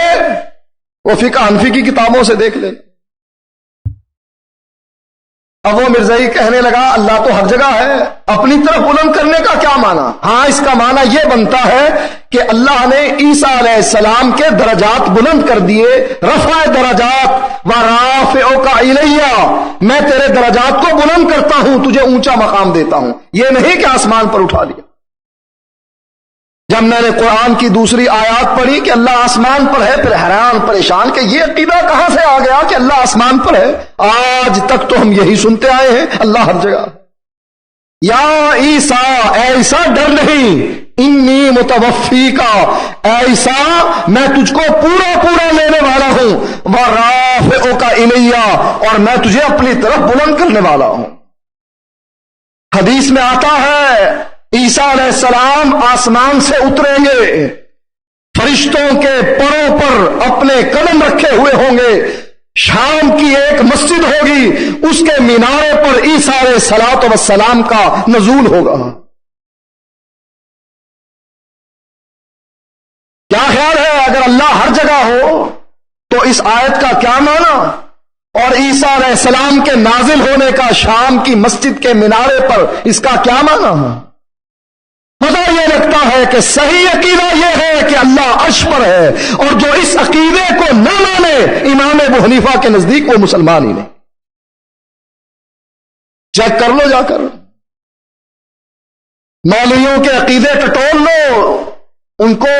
وہ فقہ حنفی کی کتابوں سے دیکھ لے۔ اب وہ مرزائی کہنے لگا اللہ تو ہر جگہ ہے، اپنی طرف بلند کرنے کا کیا معنی؟ ہاں اس کا معنی یہ بنتا ہے کہ اللہ نے عیسیٰ علیہ السلام کے درجات بلند کر دیے، رفع درجات ورافعک الیہ، میں تیرے درجات کو بلند کرتا ہوں، تجھے اونچا مقام دیتا ہوں، یہ نہیں کہ آسمان پر اٹھا لیا۔ جب میں نے قرآن کی دوسری آیات پڑھی کہ اللہ آسمان پر ہے، پھر حیران پریشان کہ یہ عقیدہ کہاں سے آ گیا کہ اللہ آسمان پر ہے؟ آج تک تو ہم یہی سنتے آئے ہیں اللہ ہر جگہ۔ یا عیسیٰ، اے عیسیٰ ڈر نہیں، انی متوفیک، اے عیسیٰ میں تجھ کو پورا پورا لینے والا ہوں، ورافعک الیہ، اور میں تجھے اپنی طرف بلند کرنے والا ہوں۔ حدیث میں آتا ہے عیسیٰ علیہ السلام آسمان سے اتریں گے، فرشتوں کے پروں پر اپنے قدم رکھے ہوئے ہوں گے، شام کی ایک مسجد ہوگی، اس کے مینارے پر عیسیٰ علیہ الصلوۃ والسلام کا نزول ہوگا۔ کیا خیال ہے اگر اللہ ہر جگہ ہو تو اس آیت کا کیا معنی، اور عیسیٰ علیہ السلام کے نازل ہونے کا شام کی مسجد کے مینارے پر اس کا کیا معنی ہے؟ مجھے یہ لگتا ہے کہ صحیح عقیدہ یہ ہے کہ اللہ عرش پر ہے، اور جو اس عقیدے کو نہ مانے امام ابو حنیفہ کے نزدیک وہ مسلمان ہی نہیں۔ چیک کر لو جا کر، مولویوں کے عقیدے ٹٹول لو، ان کو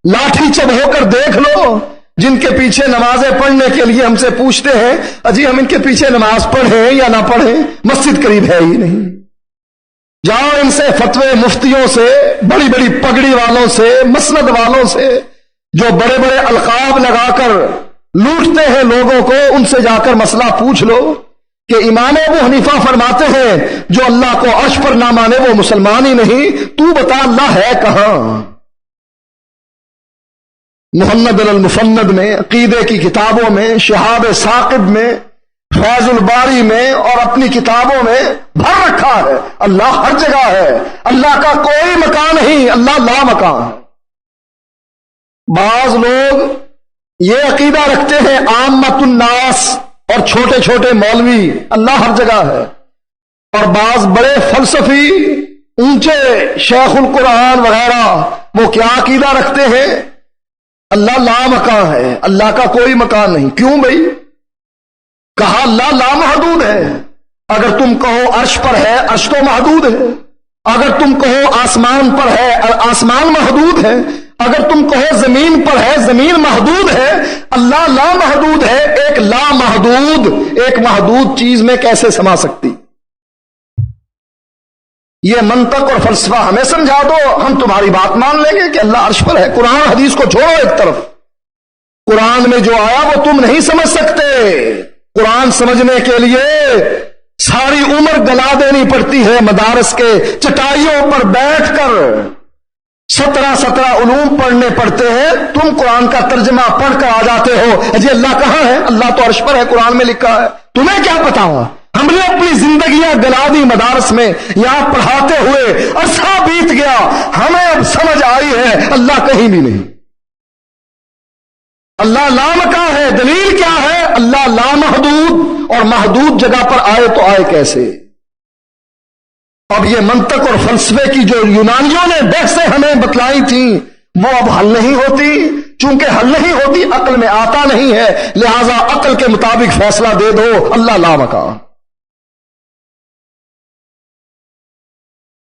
لاٹھی چبھو کر دیکھ لو، جن کے پیچھے نمازیں پڑھنے کے لیے ہم سے پوچھتے ہیں اجی ہم ان کے پیچھے نماز پڑھیں یا نہ پڑھیں، مسجد قریب ہے ہی نہیں۔ جاؤ ان سے فتوے مفتیوں سے، بڑی بڑی پگڑی والوں سے، مسند والوں سے، جو بڑے بڑے القاب لگا کر لوٹتے ہیں لوگوں کو، ان سے جا کر مسئلہ پوچھ لو کہ امام ابو حنیفہ فرماتے ہیں جو اللہ کو عرش پر نہ مانے وہ مسلمان ہی نہیں، تو بتا اللہ ہے کہاں؟ محمد المفند میں، عقیدے کی کتابوں میں، شہاب ثاقب میں، فیض الباری میں اور اپنی کتابوں میں بھر رکھا ہے اللہ ہر جگہ ہے، اللہ کا کوئی مکان نہیں، اللہ لا مکان ہے۔ بعض لوگ یہ عقیدہ رکھتے ہیں عامت الناس اور چھوٹے چھوٹے مولوی اللہ ہر جگہ ہے، اور بعض بڑے فلسفی اونچے شیخ القرآن وغیرہ وہ کیا عقیدہ رکھتے ہیں اللہ لا مکان ہے، اللہ کا کوئی مکان نہیں۔ کیوں بھائی؟ کہا اللہ لامحدود ہے، اگر تم کہو عرش پر ہے عرش تو محدود ہے، اگر تم کہو آسمان پر ہے آسمان محدود ہے، اگر تم کہو زمین پر ہے زمین محدود ہے، اللہ لامحدود ہے، ایک لامحدود ایک محدود چیز میں کیسے سما سکتی؟ یہ منطق اور فلسفہ ہمیں سمجھا دو، ہم تمہاری بات مان لیں گے کہ اللہ عرش پر ہے۔ قرآن حدیث کو چھوڑو ایک طرف، قرآن میں جو آیا وہ تم نہیں سمجھ سکتے، قرآن سمجھنے کے لیے ساری عمر گلا دینی پڑتی ہے مدارس کے چٹائیوں پر بیٹھ کر، 17 علوم پڑھنے پڑتے ہیں، تم قرآن کا ترجمہ پڑھ کر آ جاتے ہو جی اللہ کہاں ہے؟ اللہ تو عرش پر ہے، قرآن میں لکھا ہے، تمہیں کیا پتا ہوا؟ ہم نے اپنی زندگیاں گلا دی مدارس میں، یہاں پڑھاتے ہوئے عرصہ بیت گیا، ہمیں اب سمجھ آئی ہے اللہ کہیں بھی نہیں، اللہ لامکاں ہے۔ دلیل کیا ہے؟ اللہ لامحدود، اور محدود جگہ پر آئے تو آئے کیسے؟ اب یہ منطق اور فلسفے کی جو یونانیوں نے بحثیں ہمیں بتلائی تھیں وہ اب حل نہیں ہوتی، چونکہ حل نہیں ہوتی عقل میں آتا نہیں ہے، لہذا عقل کے مطابق فیصلہ دے دو، اللہ لامکاں۔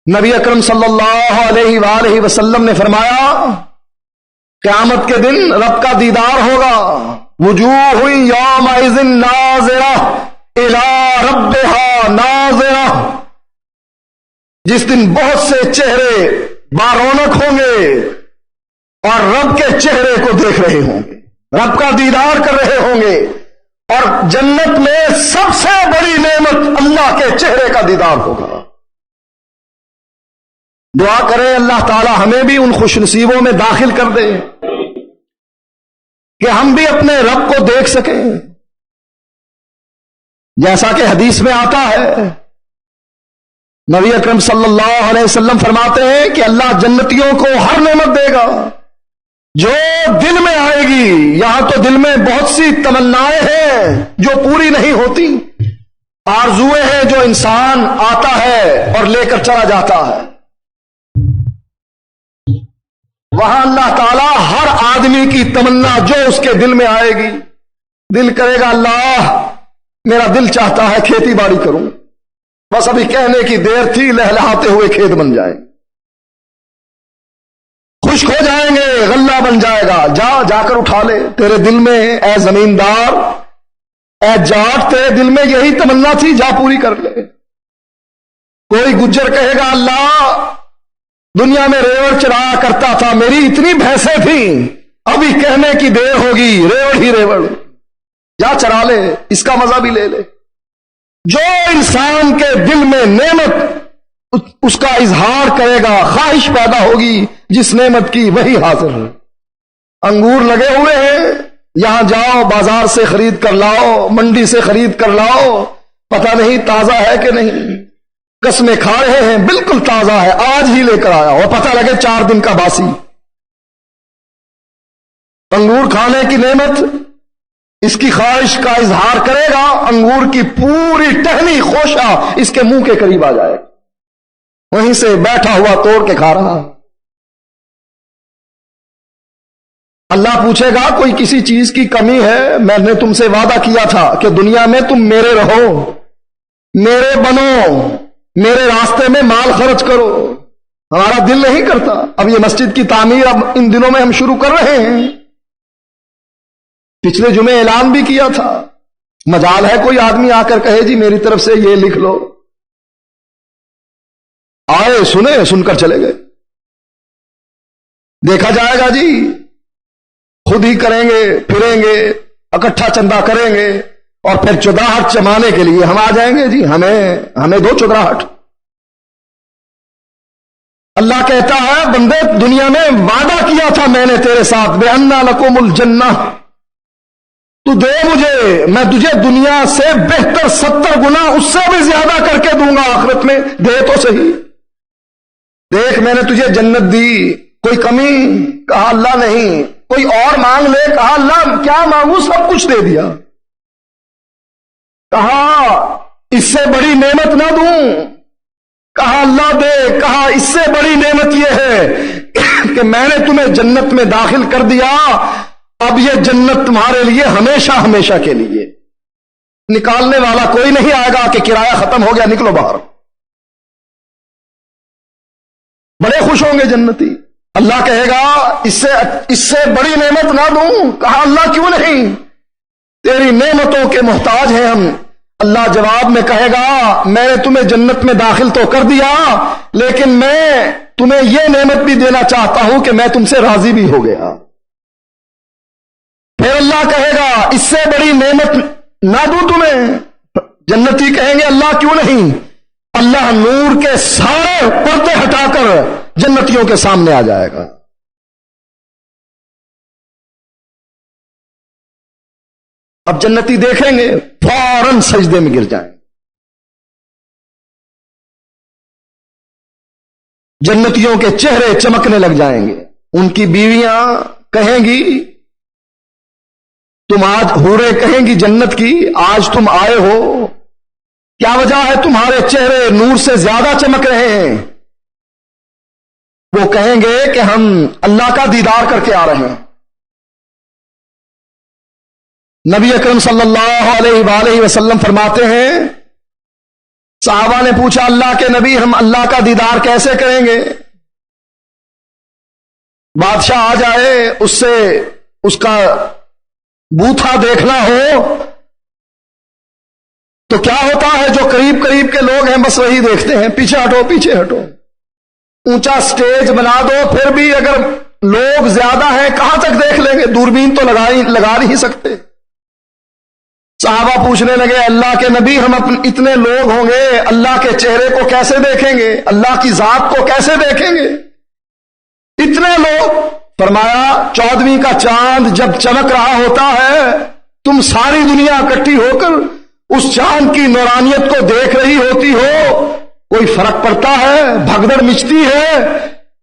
نبی اکرم صلی اللہ علیہ وآلہ وسلم نے فرمایا قیامت کے دن رب کا دیدار ہوگا، وجوہ یومئذ ناظرہ الی ربہا ناظرہ، جس دن بہت سے چہرے بارونق ہوں گے اور رب کے چہرے کو دیکھ رہے ہوں گے، رب کا دیدار کر رہے ہوں گے، اور جنت میں سب سے بڑی نعمت اللہ کے چہرے کا دیدار ہوگا۔ دعا کریں اللہ تعالی ہمیں بھی ان خوش نصیبوں میں داخل کر دے کہ ہم بھی اپنے رب کو دیکھ سکیں، جیسا کہ حدیث میں آتا ہے نبی اکرم صلی اللہ علیہ وسلم فرماتے ہیں کہ اللہ جنتیوں کو ہر نعمت دے گا جو دل میں آئے گی۔ یہاں تو دل میں بہت سی تمنائیں ہیں جو پوری نہیں ہوتی، آرزویں ہیں جو انسان آتا ہے اور لے کر چلا جاتا ہے، وہاں اللہ تعالیٰ ہر آدمی کی تمنا جو اس کے دل میں آئے گی، دل کرے گا اللہ میرا دل چاہتا ہے کھیتی باڑی کروں، بس ابھی کہنے کی دیر تھی، لہلہاتے ہوئے کھیت بن جائیں، خشک ہو جائیں گے، غلہ بن جائے گا، جا کر اٹھا لے۔ تیرے دل میں اے زمیندار، اے جاٹ، تیرے دل میں یہی تمنا تھی، جا پوری کر لے۔ کوئی گجر کہے گا اللہ دنیا میں ریوڑ چرایا کرتا تھا، میری اتنی بھینسیں تھیں، ابھی کہنے کی دیر ہوگی، ریوڑ ہی ریوڑ، جا چرا لے، اس کا مزہ بھی لے لے۔ جو انسان کے دل میں نعمت اس کا اظہار کرے گا، خواہش پیدا ہوگی جس نعمت کی، وہی حاضر ہے۔ انگور لگے ہوئے ہیں، یہاں جاؤ بازار سے خرید کر لاؤ، منڈی سے خرید کر لاؤ، پتہ نہیں تازہ ہے کہ نہیں، قسمیں کھا رہے ہیں بالکل تازہ ہے، آج ہی لے کر آیا، اور پتہ لگے 4 دن کا باسی۔ انگور کھانے کی نعمت، اس کی خواہش کا اظہار کرے گا، انگور کی پوری ٹہنی خوشہ اس کے منہ کے قریب آ جائے، وہیں سے بیٹھا ہوا توڑ کے کھا رہا۔ اللہ پوچھے گا کوئی کسی چیز کی کمی ہے؟ میں نے تم سے وعدہ کیا تھا کہ دنیا میں تم میرے رہو، میرے بنو، میرے راستے میں مال خرچ کرو، ہمارا دل نہیں کرتا۔ اب یہ مسجد کی تعمیر اب ان دنوں میں ہم شروع کر رہے ہیں، پچھلے جمعے اعلان بھی کیا تھا، مجال ہے کوئی آدمی آ کر کہے جی میری طرف سے یہ لکھ لو، آئے سنے، سن کر چلے گئے، دیکھا جائے گا جی، خود ہی کریں گے، پھریں گے، اکٹھا چندہ کریں گے، اور پھر چودراہٹ جمانے کے لیے ہم آ جائیں گے جی ہمیں دو چودراہٹ۔ اللہ کہتا ہے بندے دنیا میں وعدہ کیا تھا میں نے تیرے ساتھ، بِأَنَّ لَكُمُ الْجَنَّةَ، تو دے مجھے، میں تجھے دنیا سے بہتر 70 گنا اس سے بھی زیادہ کر کے دوں گا آخرت میں، دے تو صحیح، دیکھ میں نے تجھے جنت دی، کوئی کمی؟ کہا اللہ نہیں، کوئی اور مانگ لے، کہا اللہ کیا مانگوں، سب کچھ دے دیا۔ کہا اس سے بڑی نعمت نہ دوں؟ کہا اللہ دے۔ کہا اس سے بڑی نعمت یہ ہے کہ میں نے تمہیں جنت میں داخل کر دیا، اب یہ جنت تمہارے لیے ہمیشہ ہمیشہ کے لیے، نکالنے والا کوئی نہیں آئے گا کہ کرایہ ختم ہو گیا نکلو باہر۔ بڑے خوش ہوں گے جنتی۔ اللہ کہے گا اس سے بڑی نعمت نہ دوں؟ کہا اللہ کیوں نہیں، تیری نعمتوں کے محتاج ہیں ہم۔ اللہ جواب میں کہے گا میں نے تمہیں جنت میں داخل تو کر دیا، لیکن میں تمہیں یہ نعمت بھی دینا چاہتا ہوں کہ میں تم سے راضی بھی ہو گیا۔ پھر اللہ کہے گا اس سے بڑی نعمت نہ دوں تمہیں؟ جنتی کہیں گے اللہ کیوں نہیں، اللہ نور کے سارے پردے ہٹا کر جنتیوں کے سامنے آ جائے گا. اب جنتی دیکھیں گے فوراً سجدے میں گر جائیں گے. جنتیوں کے چہرے چمکنے لگ جائیں گے. ان کی بیویاں کہیں گی، تم آج حوریں کہیں گی جنت کی، آج تم آئے ہو، کیا وجہ ہے تمہارے چہرے نور سے زیادہ چمک رہے ہیں؟ وہ کہیں گے کہ ہم اللہ کا دیدار کر کے آ رہے ہیں. نبی اکرم صلی اللہ علیہ وآلہ وسلم فرماتے ہیں، صحابہ نے پوچھا اللہ کے نبی ہم اللہ کا دیدار کیسے کریں گے؟ بادشاہ آ جائے، اس سے اس کا بوتھا دیکھنا ہو تو کیا ہوتا ہے؟ جو قریب قریب کے لوگ ہیں بس وہی دیکھتے ہیں، پیچھے ہٹو پیچھے ہٹو. اونچا سٹیج بنا دو، پھر بھی اگر لوگ زیادہ ہیں کہاں تک دیکھ لیں گے؟ دوربین تو لگا نہیں سکتے. صحابہ پوچھنے لگے اللہ کے نبی ہم اتنے لوگ ہوں گے، اللہ کے چہرے کو کیسے دیکھیں گے؟ اللہ کی ذات کو کیسے دیکھیں گے؟ اتنے لوگ. فرمایا 14ویں کا چاند جب چمک رہا ہوتا ہے تم ساری دنیا اکٹھی ہو کر اس چاند کی نورانیت کو دیکھ رہی ہوتی ہو، کوئی فرق پڑتا ہے؟ بھگدڑ مچتی ہے؟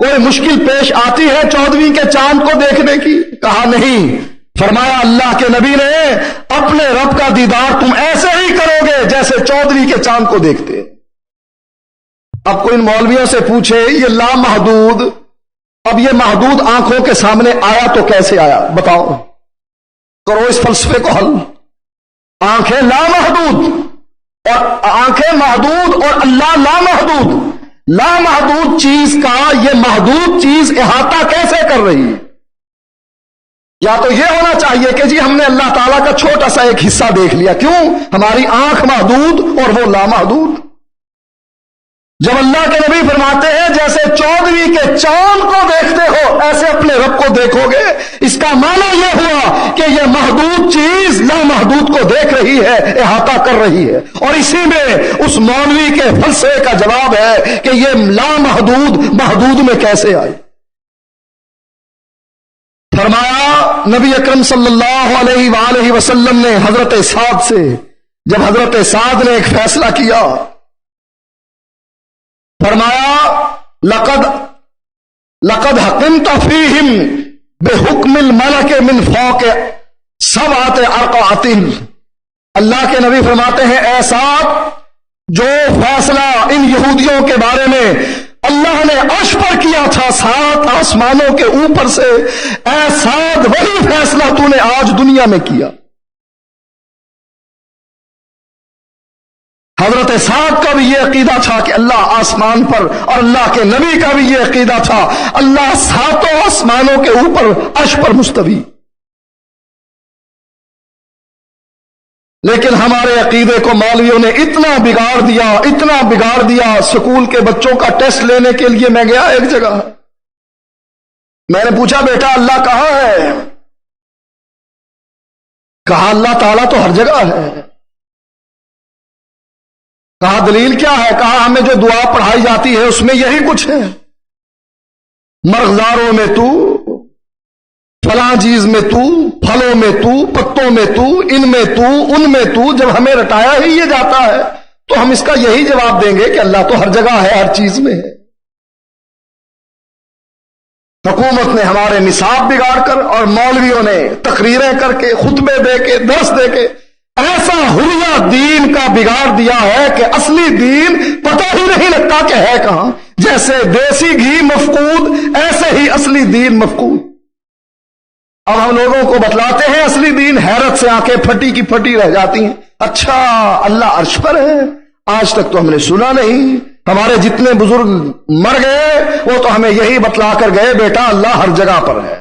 کوئی مشکل پیش آتی ہے 14ویں کے چاند کو دیکھنے کی؟ کہا نہیں. فرمایا اللہ کے نبی نے اپنے رب کا دیدار تم ایسے ہی کرو گے جیسے 14ویں کے چاند کو دیکھتے. اب کوئی ان مولویوں سے پوچھے یہ لامحدود، اب یہ محدود آنکھوں کے سامنے آیا تو کیسے آیا؟ بتاؤ، کرو اس فلسفے کو حل. آنکھیں لامحدود اور آنکھیں محدود اور اللہ لامحدود. لامحدود چیز کا یہ محدود چیز احاطہ کیسے کر رہی ہے؟ یا تو یہ ہونا چاہیے کہ جی ہم نے اللہ تعالیٰ کا چھوٹا سا ایک حصہ دیکھ لیا. کیوں؟ ہماری آنکھ محدود اور وہ لامحدود. جب اللہ کے نبی فرماتے ہیں جیسے 14ویں کے چاند کو دیکھتے ہو ایسے اپنے رب کو دیکھو گے، اس کا معنی یہ ہوا کہ یہ محدود چیز لامحدود کو دیکھ رہی ہے، احاطہ کر رہی ہے. اور اسی میں اس مولوی کے فلسفے کا جواب ہے کہ یہ لامحدود محدود میں کیسے آئی. فرمایا نبی اکرم صلی اللہ علیہ وآلہ وسلم نے حضرت سعد سے، جب حضرت سعد نے ایک فیصلہ کیا، فرمایا لقد حکمت فیہم بحکم الملک من فوق سبعۃ ارقعۃ. اللہ کے نبی فرماتے ہیں اے سعد، جو فیصلہ ان یہودیوں کے بارے میں اللہ نے عرش پر کیا تھا 7 آسمانوں کے اوپر سے، اے سعد وہی فیصلہ تو نے آج دنیا میں کیا. حضرت سعد کا بھی یہ عقیدہ تھا کہ اللہ آسمان پر، اور اللہ کے نبی کا بھی یہ عقیدہ تھا اللہ 7 آسمانوں کے اوپر عرش پر مستوی. لیکن ہمارے عقیدے کو مولویوں نے اتنا بگاڑ دیا. سکول کے بچوں کا ٹیسٹ لینے کے لیے میں گیا ایک جگہ، میں نے پوچھا بیٹا اللہ کہاں ہے؟ کہا اللہ تعالیٰ تو ہر جگہ ہے. کہا دلیل کیا ہے؟ کہا ہمیں جو دعا پڑھائی جاتی ہے اس میں یہی کچھ ہے، مرغزاروں میں تو، فلاں چیز میں تو، پھلوں میں تو، پتوں میں تو، ان میں تو، ان میں تو. جب ہمیں رٹایا ہی یہ جاتا ہے تو ہم اس کا یہی جواب دیں گے کہ اللہ تو ہر جگہ ہے، ہر چیز میں ہے. حکومت نے ہمارے نصاب بگاڑ کر اور مولویوں نے تقریریں کر کے، خطبے دے کے، درس دے کے ایسا حلیہ دین کا بگاڑ دیا ہے کہ اصلی دین پتہ ہی نہیں لگتا کہ ہے کہاں. جیسے دیسی گھی مفقود ایسے ہی اصلی دین مفقود. اب ہم لوگوں کو بتلاتے ہیں اصلی دین، حیرت سے آنکھیں پھٹی کی پھٹی رہ جاتی ہیں. اچھا اللہ عرش پر ہے؟ آج تک تو ہم نے سنا نہیں. ہمارے جتنے بزرگ مر گئے وہ تو ہمیں یہی بتلا کر گئے بیٹا اللہ ہر جگہ پر ہے.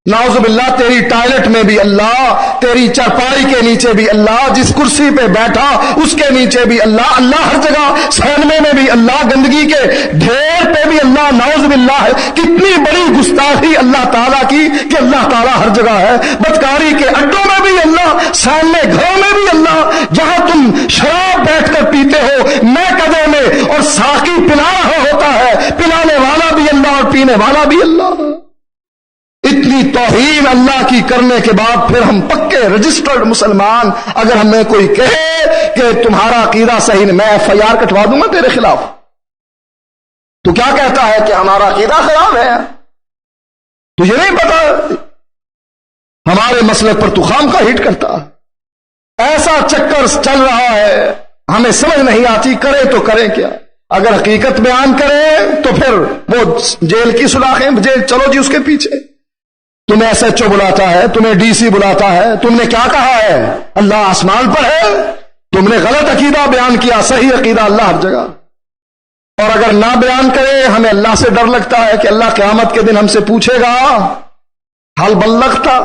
نعوذ باللہ تیری ٹائلٹ میں بھی اللہ، تیری چرپائی کے نیچے بھی اللہ، جس کرسی پہ بیٹھا اس کے نیچے بھی اللہ. اللہ ہر جگہ، سینمے میں بھی اللہ، گندگی کے ڈھیر پہ بھی اللہ. نعوذ باللہ ہے. کتنی بڑی گستاخی اللہ تعالیٰ کی کہ اللہ تعالیٰ ہر جگہ ہے. بدکاری کے اڈوں میں بھی اللہ، سینمے گھروں میں بھی اللہ. جہاں تم شراب بیٹھ کر پیتے ہو میکدے میں اور ساقی پلا رہا ہوتا ہے، پلانے والا بھی اللہ اور پینے والا بھی اللہ۔ اتنی توہین اللہ کی کرنے کے بعد پھر ہم پکے رجسٹرڈ مسلمان، اگر ہمیں کوئی کہے کہ تمہارا عقیدہ صحیح نہیں، میں FIR کٹوا دوں گا تیرے خلاف۔ تو کیا کہتا ہے کہ ہمارا عقیدہ خراب ہے؟ تجھے نہیں پتا ہمارے مسئلے پر تو خام کا ہٹ کرتا ہے۔ ایسا چکر چل رہا ہے، ہمیں سمجھ نہیں آتی کرے تو کرے کیا۔ اگر حقیقت بیان کرے تو پھر وہ جیل کی سلاخیں، جیل چلو جی اس کے پیچھے۔ تمہیں SHO بلاتا ہے، تمہیں DC بلاتا ہے، تم نے کیا کہا ہے؟ اللہ آسمان پر ہے۔ تم نے غلط عقیدہ بیان کیا، صحیح عقیدہ اللہ ہر جگہ۔ اور اگر نہ بیان کرے، ہمیں اللہ سے ڈر لگتا ہے کہ اللہ قیامت کے دن ہم سے پوچھے گا حال بلغتا،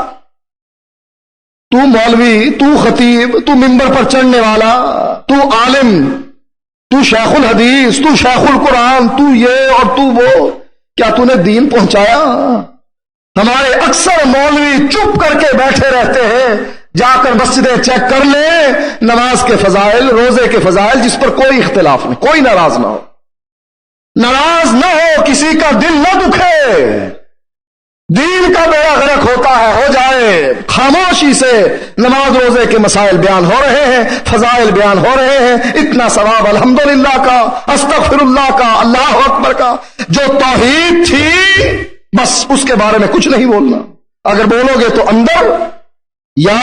تو مولوی، تو خطیب، تو ممبر پر چڑھنے والا، تو عالم، تو شیخ الحدیث، تو شیخ القرآن، تو یہ اور تو وہ، کیا تو نے دین پہنچایا؟ ہمارے اکثر مولوی چپ کر کے بیٹھے رہتے ہیں، جا کر مسجدیں چیک کر لیں، نماز کے فضائل، روزے کے فضائل، جس پر کوئی اختلاف نہیں، کوئی ناراض نہ ہو، ناراض نہ ہو، کسی کا دل نہ دکھے۔ دین کا بیڑا غرق ہوتا ہے، ہو جائے، خاموشی سے نماز روزے کے مسائل بیان ہو رہے ہیں، فضائل بیان ہو رہے ہیں، اتنا ثواب الحمدللہ کا، استغفر اللہ کا، اللہ اکبر کا۔ جو توحید تھی بس اس کے بارے میں کچھ نہیں بولنا، اگر بولو گے تو اندر یا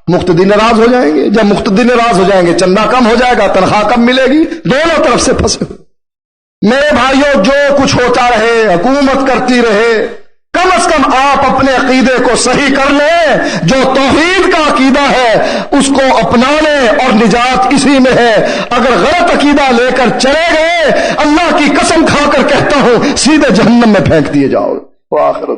مقتدی ناراض ہو جائیں گے، جب مقتدی ناراض ہو جائیں گے چندہ کم ہو جائے گا، تنخواہ کم ملے گی، دونوں طرف سے پھنسے ہوئے۔ میرے بھائیوں، جو کچھ ہوتا رہے، حکومت کرتی رہے، کم از کم آپ اپنے عقیدے کو صحیح کر لیں۔ جو توحید کا عقیدہ ہے اس کو اپنا لیں، اور نجات اسی میں ہے۔ اگر غلط عقیدہ لے کر چلے گئے، اللہ کی قسم کھا کر کہتا ہوں سیدھے جہنم میں پھینک دیے جاؤ۔ وآخر